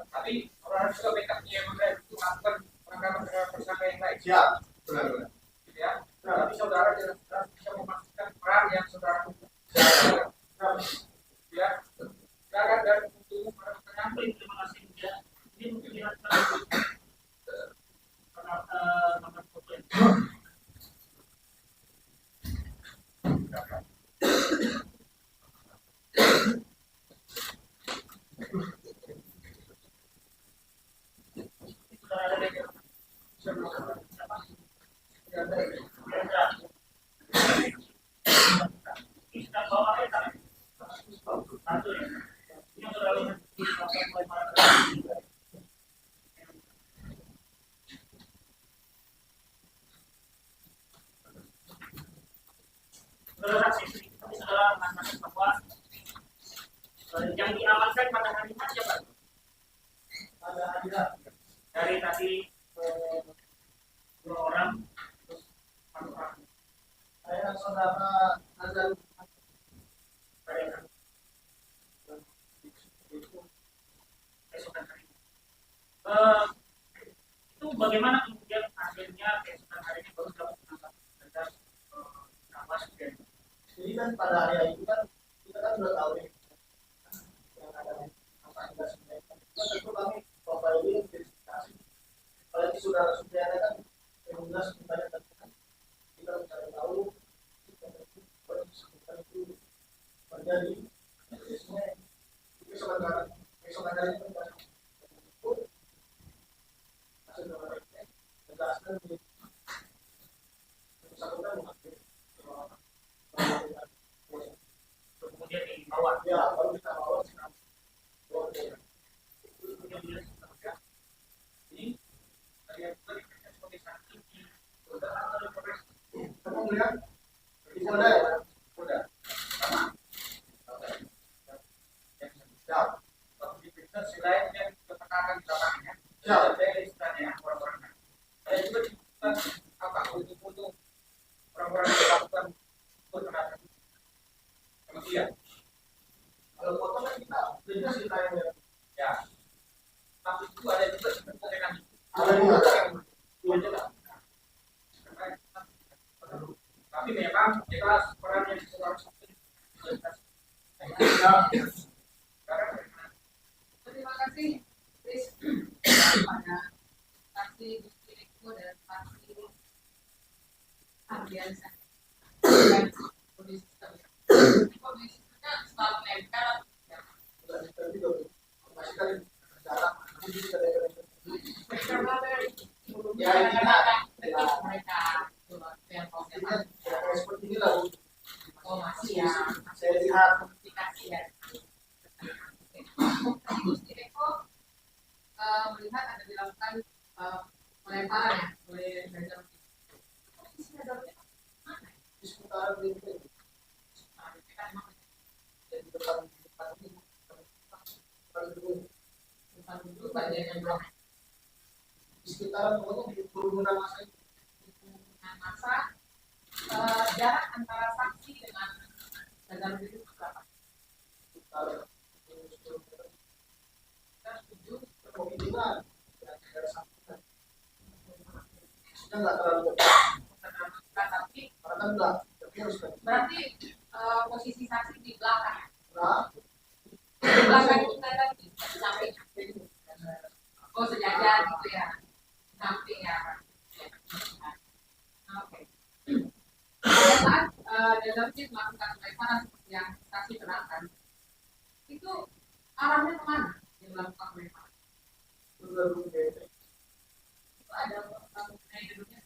tapi orang juga backupnya yang udah melakukan penangkapan terhadap tersangka yang lain. siap benar-benar. Gitu ya. Tapi saudara jelas bisa memastikan peran yang saudara ya. Silakan dari untuk pertanyaan. Terima kasih ya. Ini mungkin nomor foto ya. Sudah ada di kita bawa kita. Satu ya. Ini sudah lihat di saudara saksi kami saudara mengatakan bahwa yang diamankan pada hari ini siapa? Ada hadiah Dari tadi 2 orang terus 1 orang. saya saudara Nazar Keesokan hari. Itu bagaimana kemudian akhirnya keesokan harinya baru dapat penangkapan terhadap Kawas dan jadi kan pada hari itu kan kita kan sudah tahu nih yang ada apa yang sebenarnya tentu kami profiling verifikasi apalagi saudara Supriana kan yang jelas mintanya tadi kan kemudian di bawah. Ya, baru kita bawa Kemudian dia sudah ini dari yang tadi sebagai saksi di Polres. kamu melihat di Polda ya? Udah. Sama. Oke. Ya. Waktu diperiksa selain yang keterangan di lapangannya, Ya. saya istilahnya orang-orangnya. Saya juga dibutuhkan apa untuk orang-orang yang melakukan kekerasan sama dia. Kalau foto kan kita beda sih kayaknya. Ya. Tapi itu ada juga sebenarnya kan. Ada juga. Dua juga. Tapi memang jelas peran yang seorang saksi. Ya. Terima kasih, Chris, kepada saksi Gusti Eko dan saksi Ardiansa. Dan kondisinya selalu nempel. Masih kan jarak. Nanti kita ada. Karena dari Ya, kita mereka yang kita ya, seperti ini lah. oh masih ya Saya lihat komunikasi ya. Tadi Gusti Eko melihat ada dilakukan pelemparan ya oleh Nazar. Posisi Nazarnya mana? di seputaran ini jadi depan ini Bukan dulu bagian yang belum di sekitaran pokoknya di kerumunan masa itu. dengan masa jarak antara saksi dengan Nazar itu berapa? Sekitar Kita setuju kemungkinan dari sampingan sudah nggak terlalu dekat tapi karena kan enggak tapi harus kan berarti posisi saksi di belakang. nah Di belakang itu kan tadi di samping. Oh sejajar gitu ya, samping ya. Oke. Pada saat Nazarudin melakukan pelemparan seperti yang saksi terangkan, itu arahnya kemana yang melakukan pelemparan? sudah berbeda. Itu ada mengenai gedungnya,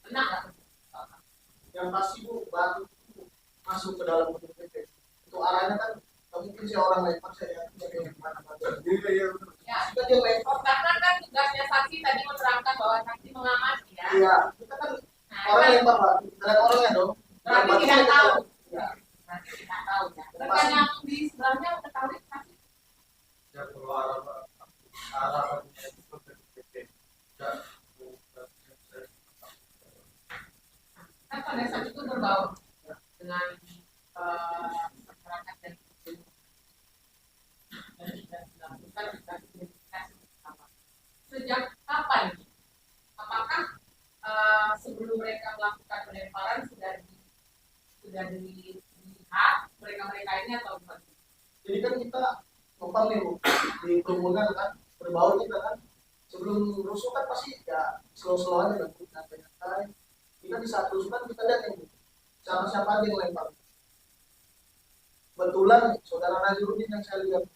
benar nggak? Yang pasti bu batu itu masuk ke dalam gedung PT itu arahnya kan nggak mungkin sih orang lempar saya dari mana mana Ya, sudah dia lempar karena kan tugasnya saksi tadi menerangkan bahwa saksi mengamati ya. iya kita kan Nah, orang kan lempar batu ada orangnya dong. berarti Batu tidak kita tahu. ya. Berarti tidak tahu ya. Rekan yang di sebelahnya ketahui saksi. Ya kalau arah Kan pada saat itu berbaur dengan masyarakat dan sudah dilakukan identifikasi bersama. Sejak kapan? Apakah sebelum mereka melakukan pelemparan sudah dilihat mereka ini atau bukan? Jadi kan kita numpang nih bu di kerumunan kan berbau kita kan sebelum rusuh kan pasti ya slow aja kan bu santai kita di saat rusuh kan kita lihat nih bu siapa aja yang lempar kebetulan saudara Nazarudin yang saya lihat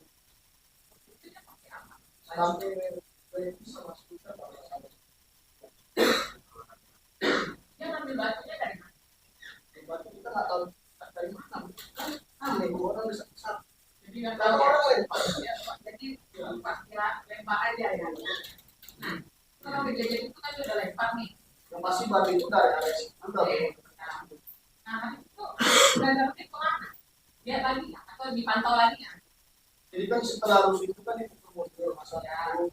Buktinya pakai apa? sampai bisa masuk kita Dia ngambil batunya dari mana? batu kita nggak tahu dari mana bu aneh bu orang bisa Jadi nggak kalau tahu ya. orang lempar Ya, jadi pas kira lempar aja ya. Nah, kalau kejadian itu kan sudah lempar nih. yang pasti batu itu dari area situ Oke. Nah, habis itu udah dapet kemana? Lihat lagi ya? Atau dipantau lagi ya? jadi kan setelah rusuh itu kan itu bermuncul masalah itu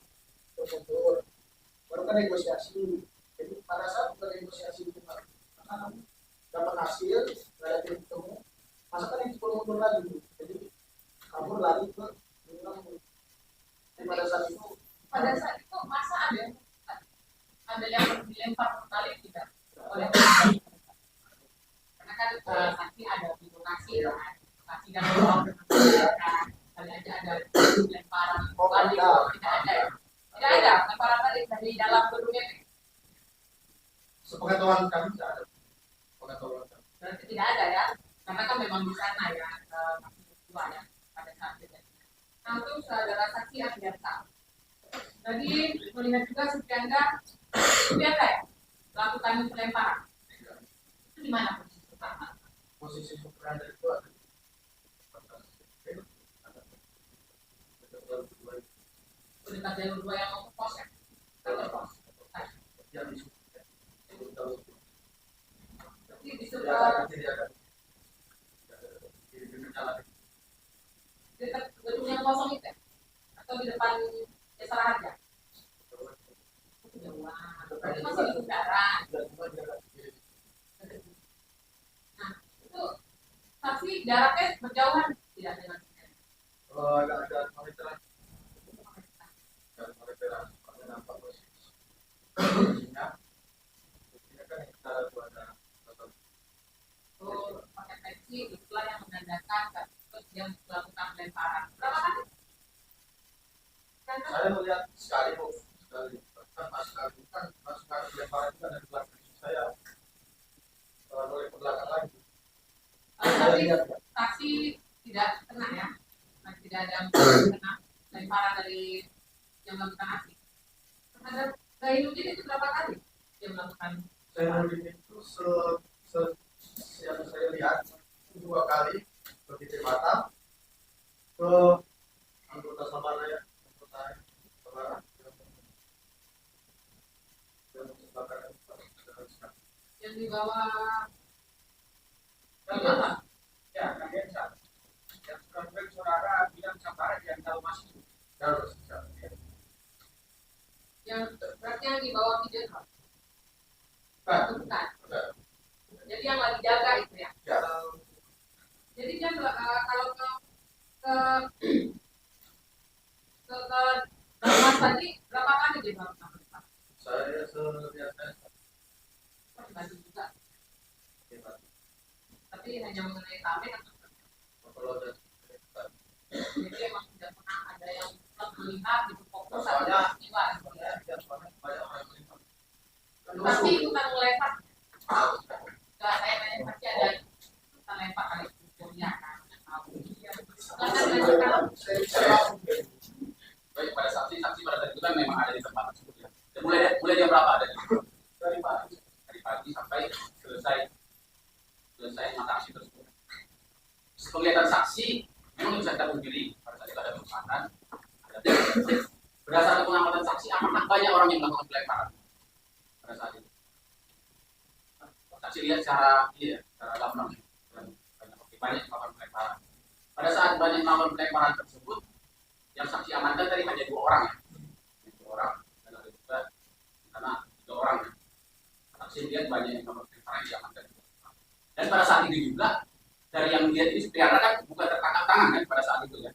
bermuncul baru kan negosiasi jadi pada saat kita negosiasi itu karena kamu dapat hasil nggak ada titik temu masa kan itu bermuncul lagi Bu. Jadi kabur lagi ke bilang jadi pada saat itu masa ada yang dilempar kembali tidak oleh karena kan saksi ada di lokasi ya saksi dan orang kali aja ada lemparan balik tidak ada ya tidak ada lemparan balik dari dalam gedungnya sepengetahuan kami tidak ada pengetahuan kami. berarti tidak ada ya karena kan memang di sana ya saksi kedua ya pada saat kejadian. Nah untuk saudara saksi Ardiansa tadi melihat juga Supianda ya bertanding pelemparan. Itu di mana posisi pertama? Posisi superander itu ada di Itu dekat jalur 2 yang mau ke pos ya? Kantor pos. yang di Tapi di sebelah dekat gedung yang kosong itu ya? Atau di depan jasa raja? Jauhan. Berarti masih di bundaran. Nah, itu saksi jaraknya berjauhan tidak dengan ada monitoran ada nampak posisi posisinya kan kita ada pakai pensi itulah yang menandakan terus yang melakukan pelemparan. Berapa kali? saya melihat sekali kan masukan lemparan itu ada di belakang saya oleh ke belakang lagi. Tapi saksi tidak kena ya, tidak ada yang kena lemparan dari yang melakukan aksi. Terhadap Zainuddin itu berapa kali dia melakukan? Zainuddin itu yang saya lihat 2 kali ke titik mata ke anggota sabara ya sabara Yang dibawa Ya, Kang Densa. Yang saudara bilang sabara yang tahu masih. yang berarti yang dibawa video bukan. Jadi yang lagi jaga itu ya. Jadi dia kalau ke Dalmas tadi berapa kali dia melakukan? saya selihat Dibantu juga. Tapi hanya mengenai kami atau kalau ada jadi emang tidak pernah ada yang melihat gitu fokus atau peristiwa. Tapi bukan melempar. Enggak, saya tanya pasti ada bukan lempar kali ya kan. Baik, pada saksi pada saat itu kan memang ada di tempat tersebut ya. Dan mulai jam berapa ada di situ? Dari pagi sampai selesai mata aksi tersebut. Penglihatan saksi memang bisa kita pungkiri pada saat itu ada kesempatan. Berdasarkan pengamatan saksi, apakah banyak orang yang melakukan pelemparan pada saat itu? Saksi lihat secara gamblang banyak melakukan pelemparan. Pada saat banyak melakukan pelemparan tersebut, yang saksi amankan tadi hanya 2 orang ya, 2 orang dan ada juga karena 3 orang ya. Saksi lihat banyak yang melakukan pelemparan yang diamankan. Dan pada saat itu juga dari yang lihat ini sebenarnya kan bukan tertangkap tangan kan pada saat itu ya.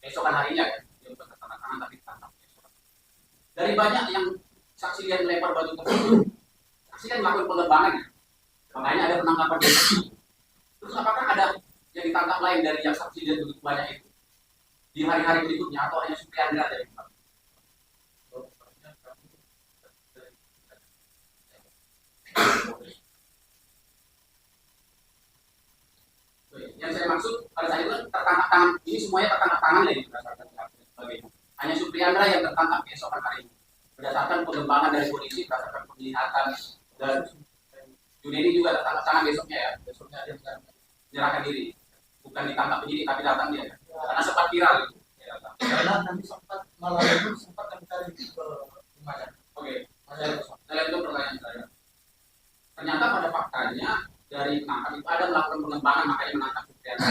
Esokan harinya kan, dia bukan tertangkap tangan tapi ditangkap. Dari banyak yang saksi lihat melempar batu tersebut, saksi kan melakukan pengembangan ya. Makanya ada penangkapan di saksi. Terus apakah ada yang ditangkap lain dari yang saksi lihat begitu banyak itu di hari-hari berikutnya atau hanya Supriandra dari itu? Yang saya maksud pada saat itu tertangkap tangan ini semuanya tertangkap tangan ya berdasarkan sebagainya. Hanya Supriandra yang tertangkap keesokan hari ini berdasarkan pengembangan dari polisi, berdasarkan penglihatan dan Junedi juga tertangkap tangan besoknya ya. Besoknya dia menyerahkan diri, bukan ditangkap penyidik tapi datang dia ya. Karena sempat viral itu. karena nanti malam itu sempat kami cari ke rumahnya. Oke, saya itu pertanyaan saya. Ternyata pada faktanya dari penangkap itu ada melakukan pengembangan makanya menangkap Supriandra.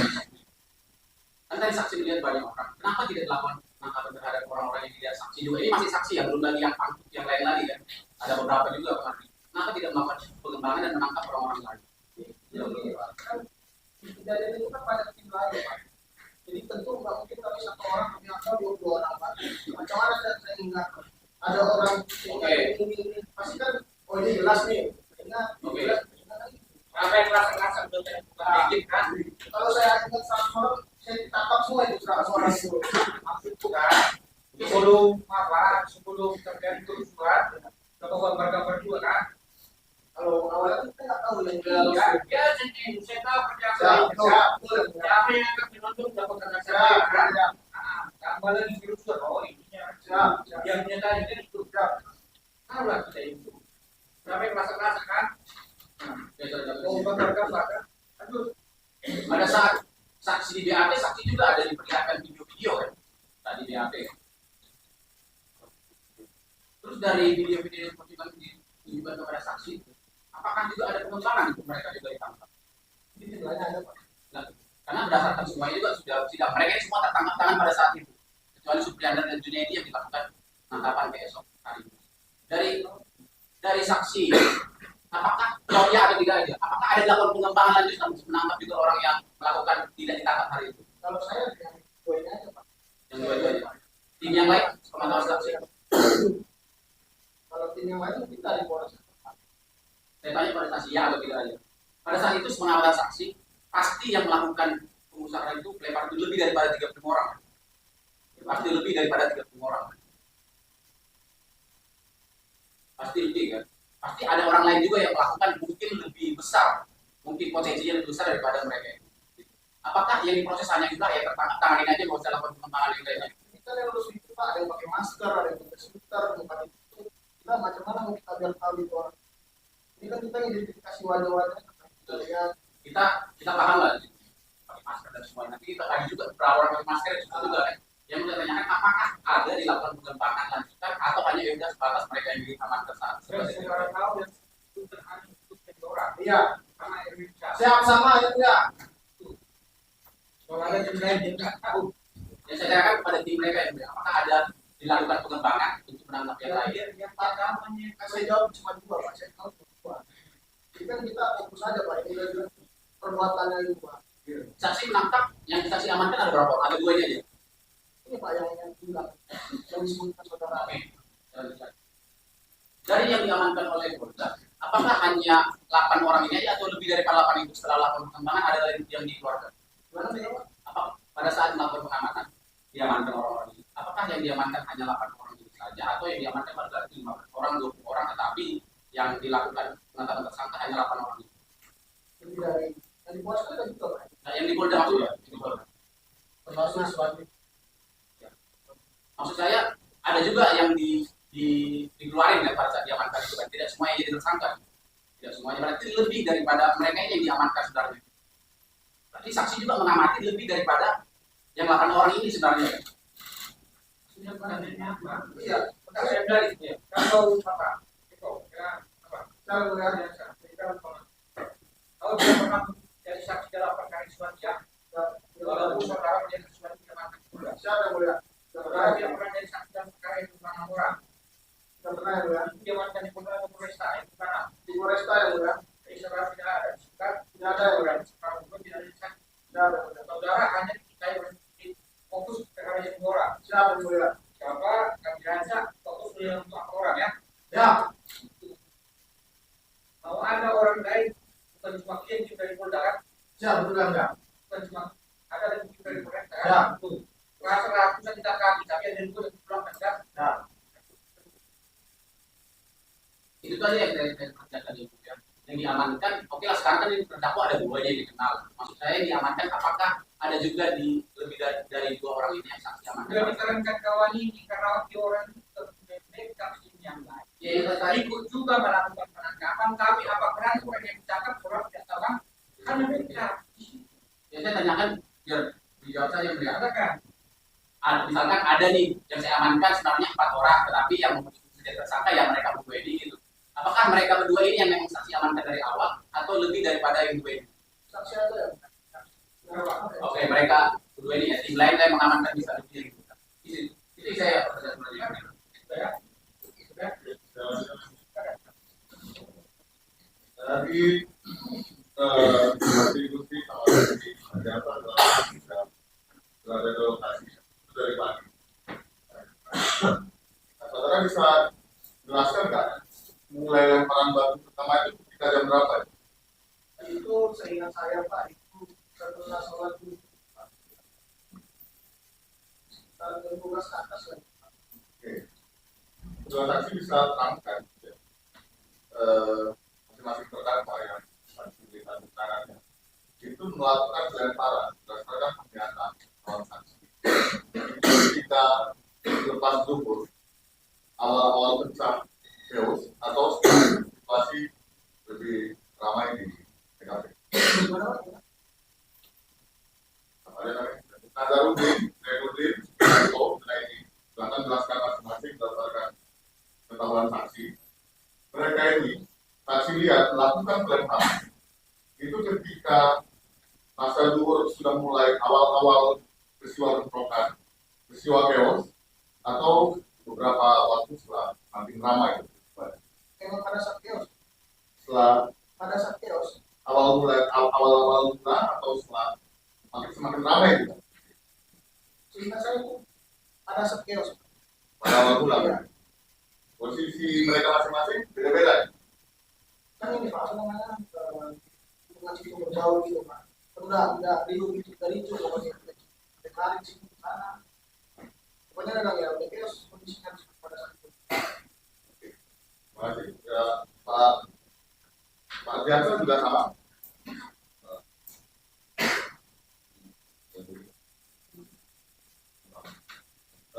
Kan tadi saksi melihat banyak orang. Kenapa tidak dilakukan penangkapan terhadap orang-orang yang tidak saksi juga? Ini masih saksi ya, belum lagi yang lain lagi kan. Ada beberapa juga kemarin. Kenapa tidak melakukan pengembangan dan menangkap orang-orang lain? Kejadian itu kan pada tim lain Pak. Jadi tentu nggak mungkin kami 1 orang punya 20 orang Pak. Macam mana saya ingat ada orang ini pasti kan ini jelas nih. Jelas. Apa yang rasa bukan dikit kan? Kalau saya ingat 100 orang, saya ditangkap semua itu 100 orang itu. Itu kan sebelum terjadi kerusuhan, gambar-gambar juga kan? Kalau awalnya kita nggak tahu yang Saya tahu siapa yang akan menonton dapat kan? Gambar lagi kerusuhan, oh ininya yang menyatakan itu. Tahulah kita itu. Siapa yang merasa kan? Lanjut. Pada saat saksi di BAP, saksi juga ada diperlihatkan video-video kan tadi BAP. Terus dari video-video yang ditunjukkan kepada saksi, apakah juga ada pengembangan untuk mereka juga ditangkap? Ini nilainya ada Pak. Nah, karena berdasarkan semuanya juga sudah mereka ini semua tertangkap tangan pada saat itu, kecuali Supriandar dan Junaidi yang dilakukan penangkapan besok hari ini. Dari saksi, apakah kalau ya atau tidak aja, apakah ada dilakukan pengembangan lanjut untuk menangkap juga orang yang melakukan tidak ditangkap hari itu? Kalau saya dengan poinnya aja Pak. Yang dua-duanya. Tim yang lain, pemantauan saksi. Kalau tim yang lain kita di Polres. Saya tanya pada saksi ya atau tidak aja. Pada saat itu pengamatan saksi, pasti yang melakukan pengusahaan itu lebar itu lebih daripada 30 orang. Pasti lebih daripada 30 orang. Pasti lebih kan? Pasti ada orang lain juga yang melakukan mungkin lebih besar, mungkin potensinya lebih besar daripada mereka. Apakah yang diproses hanya juga ya tertangkap tanganin aja nggak usah lakukan pengembangan yang lainnya? Kita yang harus itu Pak, ada yang pakai masker, ada yang pakai skuter, bukan itu. Kita macam mana mau kita biar tahu itu orang. Ini kan kita identifikasi wajah-wajah. Kita lihat. Kita paham lah pakai masker dan semuanya. Nanti kita tanya juga berapa orang pakai masker itu juga kan. Yang kita tanyakan apakah ada dilakukan pengembangan lanjutan atau hanya ya udah sebatas mereka yang diamankan saat Sekarang tahu dan itu terhadap itu orang. Iya. Karena Indonesia. Siap sama ya. Kalau ada tim lain dia nggak tahu. Yang saya tanyakan kepada tim mereka yang apakah ada dilakukan pengembangan untuk menangkap yang lain? Yang Pak namanya Saya jawab cuma dua Pak. Saya tahu dua. Jadi kan kita fokus aja Pak. Ini udah perbuatannya itu Pak. Saksi menangkap yang saksi amankan ada berapa orang? Ada 2 aja. Ini Pak yang bilang yang disebutkan saudara. Oke. Dari yang diamankan oleh Polda, apakah hanya 8 orang ini aja atau lebih dari 8 itu setelah laporan pengembangan ada lagi yang dikeluarkan? Gimana sih Pak? Apa pada saat melakukan pengamatan diamankan orang-orang ini? Apakah yang diamankan hanya 8 orang itu saja atau yang diamankan pada saat 15 orang, 20 orang, tetapi yang dilakukan penetapan tersangka hanya 8 orang itu? Lebih dari yang di Polres kan juga Pak. Nah, yang di Polda maksudnya? Di Polda. Termasuk sebagai Maksud saya ada juga yang dikeluarin ya pada saat diamankan itu kan tidak semuanya jadi tersangka, tidak semuanya, berarti lebih daripada mereka ini yang diamankan sebenarnya. Berarti saksi juga mengamati lebih daripada yang 8 orang ini sebenarnya. sudah penanganannya apa? iya. Saya dari ya. Kalau apa? Itu ya apa? Cara melihat Biasa. Kalau dia pernah jadi saksi dalam perkara Iswansyah, walaupun saudara menjadi sesuatu yang akan juga. siapa yang melihat? Saudara dia pernah jadi saksi dalam perkara itu bukan orang. Tidak pernah yang melihat. Dia mantan di Polda atau Polresta itu bukan. Di Polresta yang melihat. Jadi saudara tidak ada suka, Tidak ada yang melihat. sekarang juga tidak ada saksi. Tidak ada yang melihat. Saudara hanya dicintai fokus perkara yang dua orang. Siapa yang melihat? Siapa kami rasa fokus dengan untuk orang ya. Ya. Mau ada orang lain bukan cuma klien dari Polda kan? Siapa juga enggak? Bukan cuma ada yang dari Polda kan? Ya. Tuh. Rasa ratusan kita kaki tapi ada juga yang pulang kan? Ya. Itu tadi yang saya kerjakan itu ya. Yang diamankan, oke lah sekarang kan ini terdakwa ada 2 yang dikenal. Maksud saya yang diamankan apakah ada juga di lebih dari 2 orang ini yang saksi amankan? Sudah disarankan kawan ini karena di orang itu terdekat yang lain. Ya, yang tadi Ikut juga melakukan penangkapan tapi apakah orang yang ditangkap orang tidak tahu kan? Karena mereka yang saya tanyakan biar dijawab saja beliau. katakan Misalkan ada nih yang saya amankan sebenarnya 4 orang, tetapi yang menjadi tersangka yang mereka berdua ini gitu. Apakah mereka berdua ini yang memang saksi amankan dari awal atau lebih daripada yang 2 ini? Saksi ada yang Oke, mereka berdua ini ya, tim lain saya mengamankan bisa lebih dari itu. Itu saya percaya sebenarnya. ya. Dari diskusi sama dari ada apa berada di lokasi itu dari pagi. Saudara bisa jelaskan nggak mulai lemparan batu pertama itu ketika jam berapa? itu seingat saya Pak itu setelah sholat dulu sekitar jam 12 ke atas lah. Oke. Kedua saksi bisa terangkan ya. Masing-masing terdakwa yang saksi melihat tangannya itu melakukan pelemparan berdasarkan pernyataan orang saksi. Ketika lepas zuhur awal-awal pencak Zeus atau setelah saksi lihat melakukan pelemparan itu ketika masa zuhur sudah mulai awal-awal peristiwa bentrokan, peristiwa chaos, atau beberapa waktu setelah makin ramai. Memang pada saat chaos. Setelah Pada saat chaos. awal-awal mula atau setelah semakin ramai gitu. Sehingga saya itu pada saat chaos. Pada awal mula. Ya. Posisi mereka masing-masing beda-beda. Kan ini Pak, namanya hubungan cukup jauh gitu Pak. Udah riuh gitu dari itu pokoknya. Dekarin sih ke sana. Pokoknya ada ya, udah chaos kondisinya pada saat itu. Terima kasih. Ya, Pak Dianto juga sama.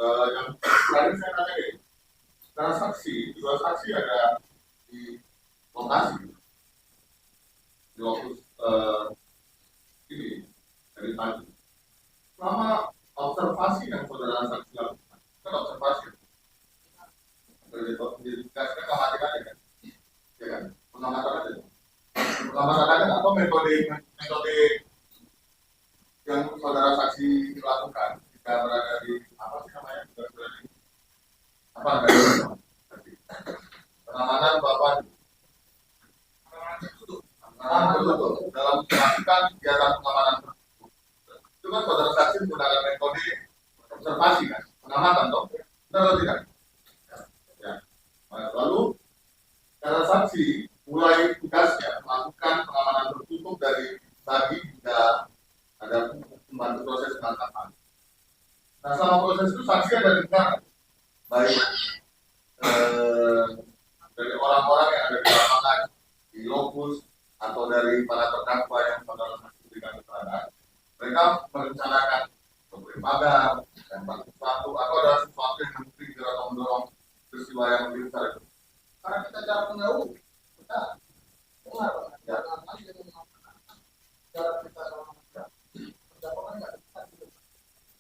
Yang tadi saya tanya ini, karena dua saksi ada di lokasi di waktu ini dari pagi. Selama observasi yang saudara saksi lakukan, kan observasi, dikasihkan pengamatan aja kan, ya kan, pengamatan aja atau metode yang saudara saksi lakukan jika berada di apa sih namanya apa pengamanan bapak dalam melakukan kegiatan pengamanan itu kan saudara saksi menggunakan metode observasi kan, pengamatan toh, benar atau tidak? Ya. Lalu saudara saksi mulai tugasnya melakukan pengamanan tertutup dari pagi hingga ada membantu proses penangkapan. Nah, selama proses itu saksi ada dengar baik dari orang-orang yang ada di lapangan, di lokus, atau dari para terdakwa yang saudara saksi berikan keterangan, mereka merencanakan memberi pagar dan sesuatu atau ada sesuatu yang men-trigger atau mendorong peristiwa yang lebih besar itu. Karena kita jarak menjauh, kita dengar jarak kita sama mereka. Perdakwaan nggak dekat gitu,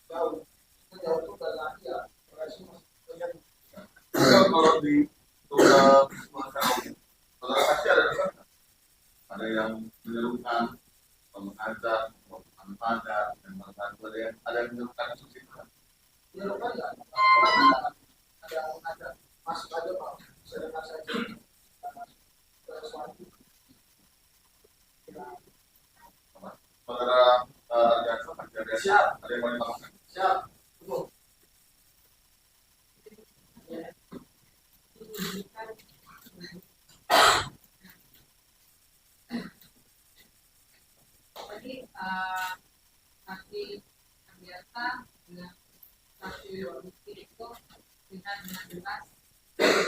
jauh. Jauh itu dan lagi ya, relasi masih terjadi. Kalau di saudara saksi ada di sana, ada yang menyerukan, mengajak, melakukan pagar, dan ada yang menyerukan instruksi itu. Menyerukan ya, ada yang mengajak, masuk aja Pak, sedangkan saja. Saudara Ardianto, ada yang mau ditambahkan? Siap. Jadi saksi biasa dengan saksi bukti itu bisa dengan jelas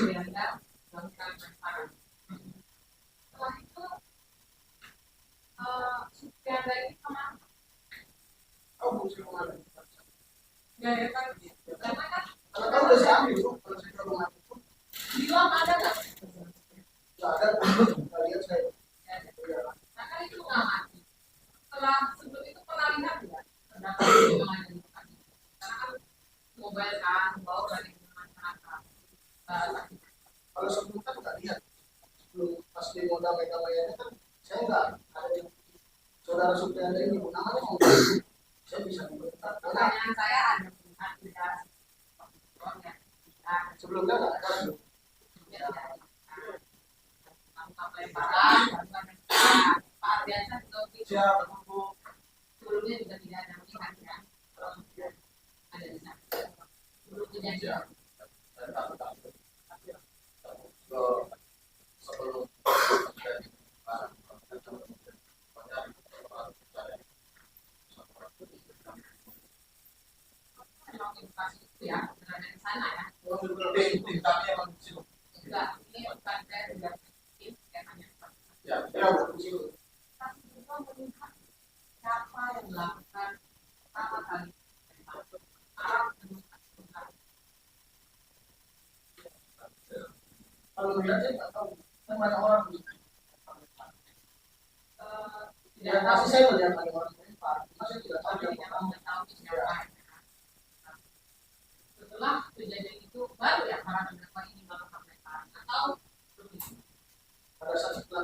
dianda melakukan pelemparan. Setelah itu Suprianda ini kemana? Kamu mesti kemana? Ya kan, karena kan Kalau kamu udah siap itu, kalau saya kemana itu, bilang ada nggak? nggak ada. Nggak lihat saya. Nah kan itu nggak mati. Setelah sebelum itu pernah lihat nggak? Terdapat yang ada di lokasi. Karena kan mobile kan, bawa dari masyarakat. Kalau sebelum kan nggak lihat. Sebelum pas di modal megamayanya kan, saya nggak ada yang saudara Suprianda ini namanya mau saya bisa membentak. Pertanyaan saya ada tidak Sebelumnya nggak ada. Pak Ardiansa Siap. sebelumnya juga tidak ada melihat ya ada di sana sebelum kejadian Sebelum memang edukasi itu ya berada di sana ya Tingkatnya emang di situ. enggak ini bukan saya juga tim saya hanya Ya, udah di situ. tapi juga melihat siapa yang melakukan pertama kali Kalau melihat saya nggak tahu. Kan banyak orang begitu. Ya, pasti saya melihat ada orang melempar. Saya tidak tahu yang orang. setelah kejadian itu baru ya para terdakwa ini melakukan pelemparan atau Pada saat setelah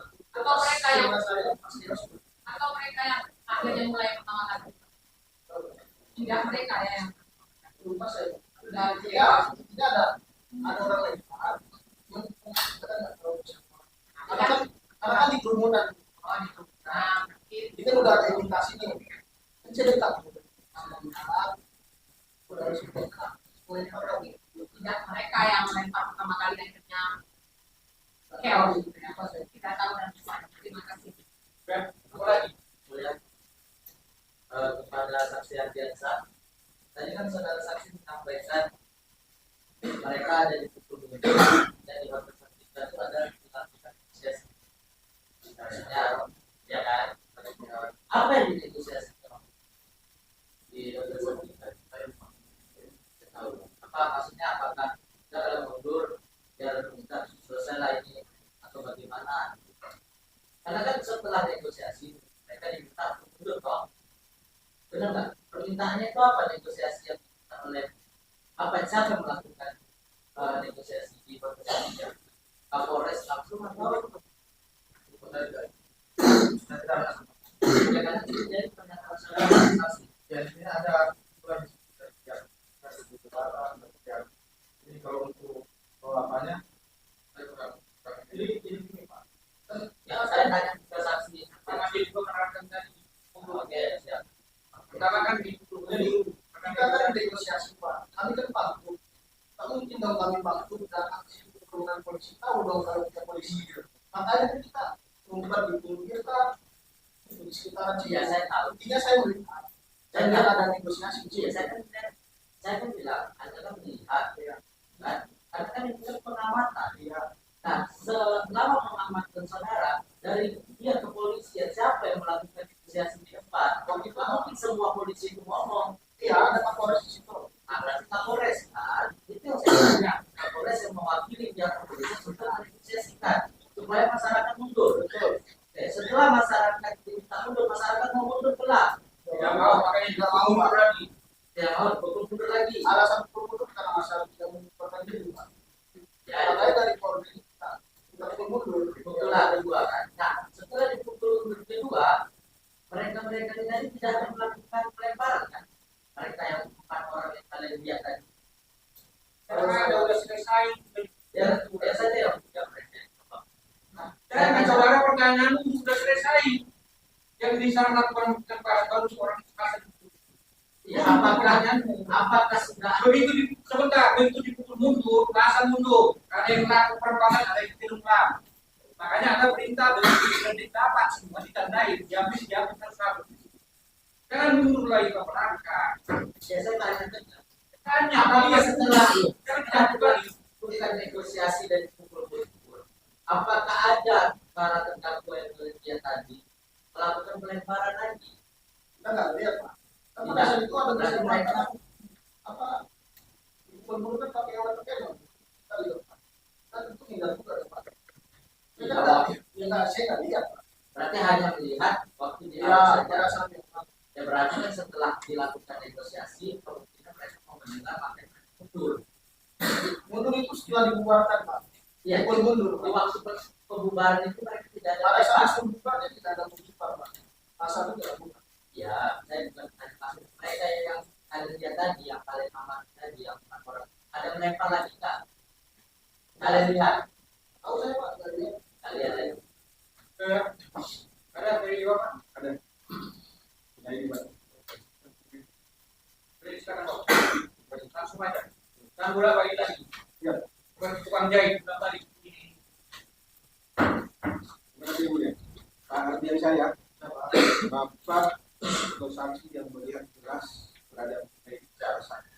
yang saya pasti harus atau mereka yang akhirnya mulai pertama kali? Tidak, mereka ya yang lupa saya. sudah Ya, tidak ada orang lain. Kita nggak tahu siapa. Karena kan di kerumunan. nah, Itu udah ada indikasi nih. Kan saya dekat. Udah harus dekat. tidak mereka yang melempar pertama kali dan akhirnya chaos gitu ya. Kita tahu dan semua. Terima kasih. Apa lagi? Kemudian kepada saksi Ardiansa, tadi kan saudara saksi menyampaikan mereka ada di pukul 7 dan di hotel kita itu ada dilakukan negosiasi. Ya kan? Apa yang dinegosiasi? Di hotel kita tahu. Apa maksudnya? Apakah kita kalau mundur biar kita selesai lah ini atau bagaimana? Karena kan setelah negosiasi mereka diminta untuk mundur toh. Benar nggak? Permintaannya itu apa negosiasi yang diminta oleh apa siapa yang melakukan negosiasi di Polres? Kapolres langsung atau ya kan itu jadi pernyataan saudara saksi. Ya, ini ada ini kalau untuk apanya ini Pak. Ya saya tanya ke saksi. Masih juga menerangkan tadi. Oke siap. Pertama kan di Kita kan negosiasi Pak. Kami kan bantu. Tak mungkin dong kami bantu dan aksi kerumunan polisi tahu dong kalau kita polisi. Makanya kita membuat di pinggir kan di sekitaran Ya saya tahu. Intinya saya melihat. Saya lihat ada negosiasi. Ya saya kan bilang Anda kan melihat ya kan? Karena kan itu kan pengamatan. Ya. Nah, selama mengamankan saudara dari pihak kepolisian siapa yang melakukan negosiasi di depan? Kalau itu mungkin semua polisi itu ngomong, Iya, ada Kapolres di situ. nah berarti Kapolres kan? Itu yang saya tanya. Kapolres yang mewakili pihak kepolisian untuk menegosiasikan supaya masyarakat mundur. Betul. Oke, setelah masyarakat diminta mundur, masyarakat mau mundur kelak. tidak mau, makanya tidak mau lagi. Tidak mau mundur lagi. Alasan mundur karena masalah tidak mengumpulkan diri Pak. Ya, Makanya dari Polri kita mundur. dipukul kedua kan. Nah, setelah dipukul kedua, mereka ini tidak akan melakukan pelemparan kan? Mereka yang 4 orang yang kalian lihat tadi. Karena ada udah selesai. Ya saja yang tidak mereka. Dan saudara pertanyaanmu sudah selesai. Yang bisa melakukan tempat baru seorang kasar. Ya, apakah sudah Sebentar, begitu dipukul mundur, langsung mundur. Ada yang melakukan perbankan, ada yang tidak. Makanya ada perintah dengan dapat semua ditandai, diambil 100. Jangan mundur lagi ke belakang. ya saya tanya Tanya, apakah dia setelah Jangan tidak lagi. bukan negosiasi dan dipukul-pukul, apakah ada para terdakwa yang terlihat tadi melakukan pelemparan lagi? Kita nggak lihat Pak. Tapi Tidak. pada saat itu ada Berarti mereka apa? Mundur kan pakai alat pegang. Kita lihat Pak. Kan itu hindar juga Pak. Kita nggak, saya nggak lihat Pak. berarti hanya melihat waktu di Ya, awal pada saja. saat itu. Ya berarti kan setelah dilakukan negosiasi, kemungkinan mereka mau mendengar maka mundur. Mundur itu setelah dibubarkan Pak. Ya, Mundur. di waktu pembubaran itu mereka tidak ada Pada saat pesta. pembubaran tidak ada pembubaran Pak. Masa itu tidak bukan. Ya, saya bukan tanya maksud mereka yang kalian lihat tadi, yang kalian aman tadi, yang 4 orang ada melempar lagi kan? Kalian lihat? Tahu saya Pak nggak lihat. Kalian lihat? Ada dari Bapak? Ada. Nah, ini Pak. Beri sekarang Pak. Langsung aja. Dan bola balik lagi. Ya. Bukan tukang jahit, bukan balik. Terima kasih Bu ya. Artian saya, Bapak atau saksi yang melihat jelas terhadap bicara saya.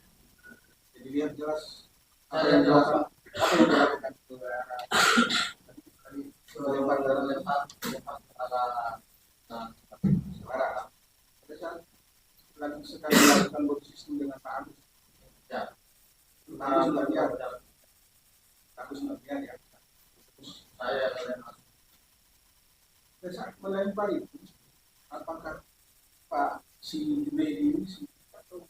Jadi lihat jelas apa yang dilakukan saudara. Tadi Melempar saudara melempar kepada saudara. Pada saat lagi sekali melakukan body system dengan Pak Agus. ya. Agus sudah lihat. Agus sudah lihat ya. Saya melempar. Pada saat melempar itu, apakah Pak si Junaidi ini atau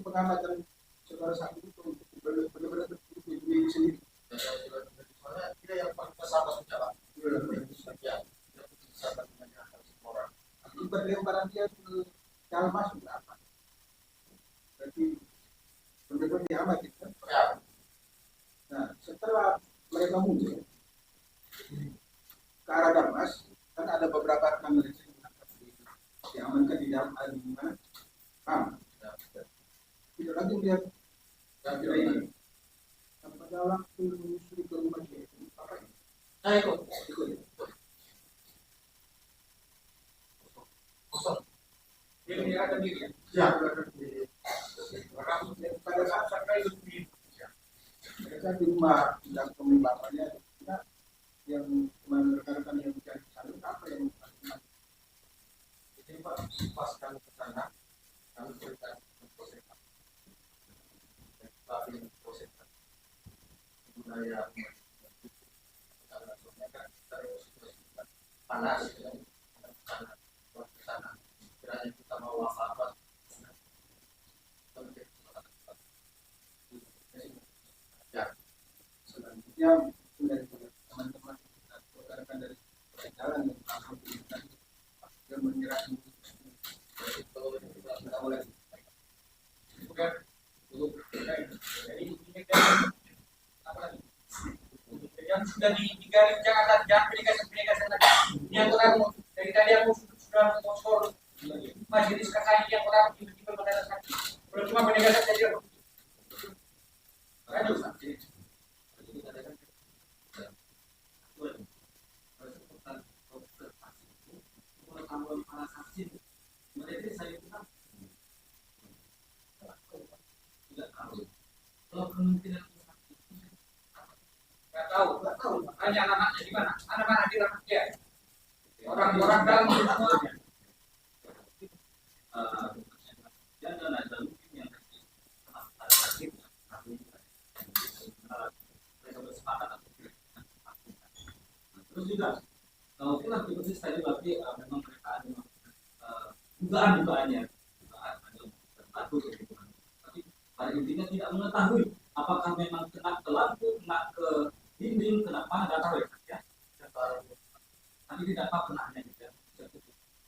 pengamatan saudara saat itu untuk benar-benar berpikir Junaidi sendiri? Soalnya dia yang paling bersama saja Pak. Ya, lemparan dia ke jalan masuk apa? Berarti benar-benar diamati kan? Ya. Nah, setelah mereka mundur ke arah Damas, kan ada beberapa rekan mereka yang diamankan di dalam di mana? Tidak lagi melihat kira ini. Pada waktu menyusuri ke rumah dia, apa ini? Saya ikut. Kosong. Dia menyerahkan diri. Ya, pada saat sampai di mereka di rumah dan bapaknya yang merekan-rekan yang mencari salur apa yang Ini Pak, pas kami ke sana, kami cerita prosesan. Tapi prosesan budaya Panas. Sana. Kiranya kita mau apa? ya selanjutnya dari teman-teman rekan-rekan dari jalan yang alhamdulillah yang menyerahkan tidak boleh Bukan. Jadi ini kan apa lagi? Yang sudah digaris jangan peningkatan lagi. Yang orang dari tadi aku sudah sponsor majelis kakak yang orang tiba-tiba mendadak sakit. Belum cuma peningkatan saja. Lanjut. Nggak tahu. Hanya anak-anaknya di mana? Anak-anak di rumah dia. Orang-orang dalam semuanya. Terus juga kalau kita aktivitas tadi berarti memang mereka ada dugaan-dugaannya tapi pada intinya tidak mengetahui apakah memang kena ke lampu, kena ke dinding, kena mana nggak tahu ya. Tapi tidak tahu kenanya gitu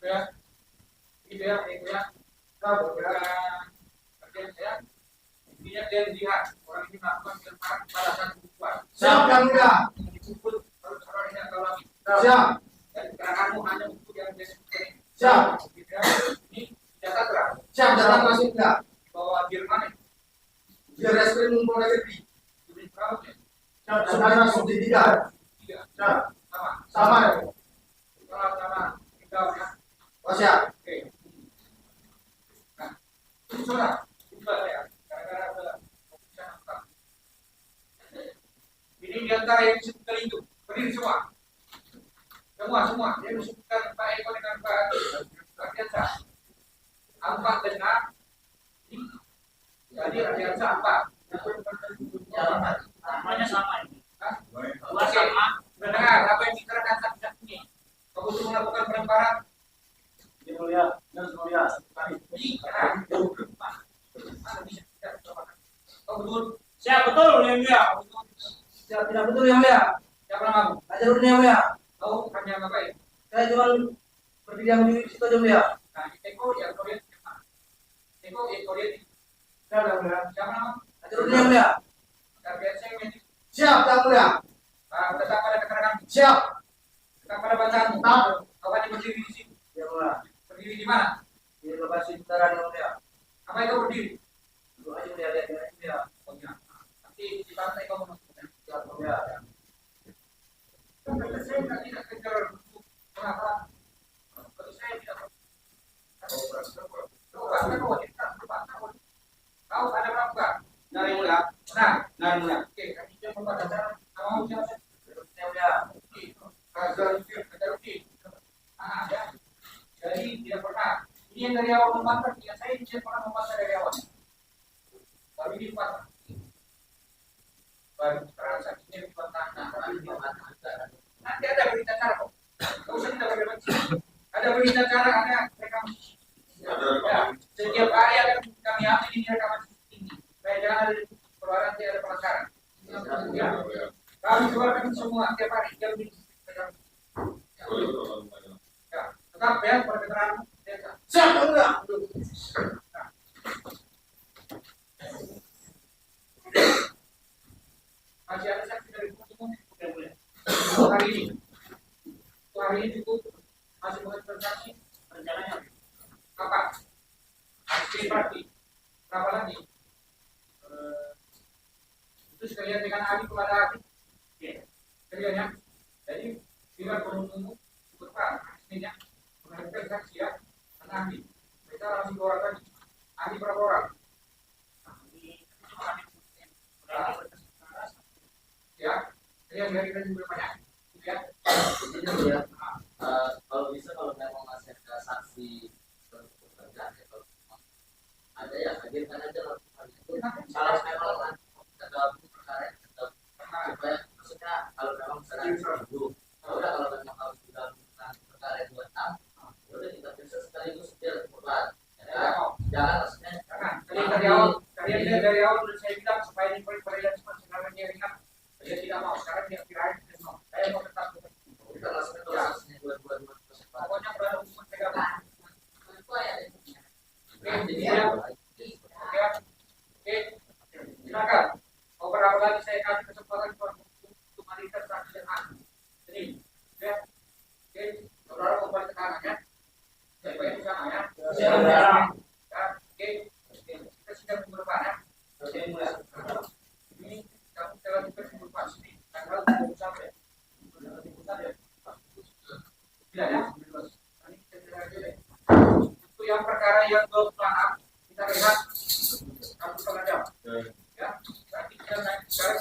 ya. Itu ya. Kalau kerjaan saya, intinya dia lihat orang ini melakukan kelemahan pada saat kebutuhan. siap yang mulia Dikumpul harus orang ini atau lagi. siap Dan kamu hanya untuk yang disebutkan. siap Ini catat lah. siap datang masuk enggak Bahwa Jerman di reskrim Polda Negeri ini berapa ya? siap saudara subdit 3 Tiga. siap Sama. ya Sama. Tinggal ya. oh siap Oke. Nah, itu saudara. Coba ya. Gara-gara ada keputusan apa? Ini diantara yang disebutkan itu. Berdiri semua. Semua. Yang disebutkan Pak Eko dengan Pak Ardiansa. Empat dengan ini. Jadi Ardiansa empat. Namanya sama ini. Hah? Dua sama. Mendengar apa yang dikatakan saat ini. Kamu sudah melakukan pelemparan. yang mulia Oh betul. Siap betul yang dia. siap tidak betul yang mulia Siapa namamu? ajarun yang mulia Tahu hanya ngapain? saya cuma berdiam di situ aja mulia Nah, Eko yang Korea siapa? Eko yang Korea siap yang mulia siapa namamu? ajarun yang mulia Target saya ini. siap yang mulia Tetap pada keterangan. siap Tetap pada bacaanmu. Tetap. Kau hanya berdiri di sini. yang mulia Berdiri di mana? di lokasi kendaraan yang mulia Apa itu berdiri? dulu aja mulia lihat yang mulia Oh ya. Nanti di pantai kamu masuk. siap yang mulia Saya tidak kejar pengaturan. Kalau saya tidak. Kau ada berapa? Dari mulia. Dari mulia. Oke, kami coba membaca cara. Kamu siapa? yang mulia Azharuddin. Ya. Jadi tidak pernah. Ini yang dari awal membantah. Yang saya tidak pernah membantah dari awal. Baru ini membantah. Baru transaksinya dibantah. Nanti ada berita cara kok. Kau usah tidak berdebat. Ada berita cara, ada rekam. Ya, setiap hari akan kami ambil ini rekaman ini. Supaya jangan ada keluaran nanti ada pelanggaran. Ya. Kami keluarkan semua setiap hari. Yang di rekam. Ya, tetap ya, perketerangan hari ini cukup masih mengajukan saksi rencananya kapan? Ini berarti berapa lagi? Itu sekalian dengan ahli kepada ahli. Sekalian ya. Jadi bila penuntut berperan aslinya mengajukan saksi ya, karena ahli. Kita masih 2 orang lagi. Ahli berapa orang? Ya, jadi yang kita juga banyak. Ya. Jadi ya, kalau bisa kalau memang masih ada saksi bekerja, ya, kalau ada ya hadirkan aja laporan itu. Kalau memang ada perkara yang tetap supaya maksudnya kalau memang misalnya dulu, udah kalau memang harus sudah melakukan perkara yang 26, udah kita bisa sekaligus biar cepat. Jangan maksudnya Jangan. Dari awal sudah saya bilang supaya ini peradilan sekarang dia ringan. Dia tidak mau sekarang dia kirain dia mau. Saya mau tetap. kita langsung prosesnya dua Pokoknya berada hukuman pegangan. jadi Oke, silakan. Beberapa lagi saya kasih kesempatan untuk mengajukan saksi dan ahli. Jadi, ya, oke, saudara kembali ke kanan ya. Saya bayar di sana ya. Oke, kita sudah minggu depan ya. Ini kamu telah minggu depan sini tanggal 21 ya. Tidak ya? Ini kita tidak aja deh. Untuk yang perkara yang 26 kita lihat 1,5 jam. Ya, berarti kita naik sekarang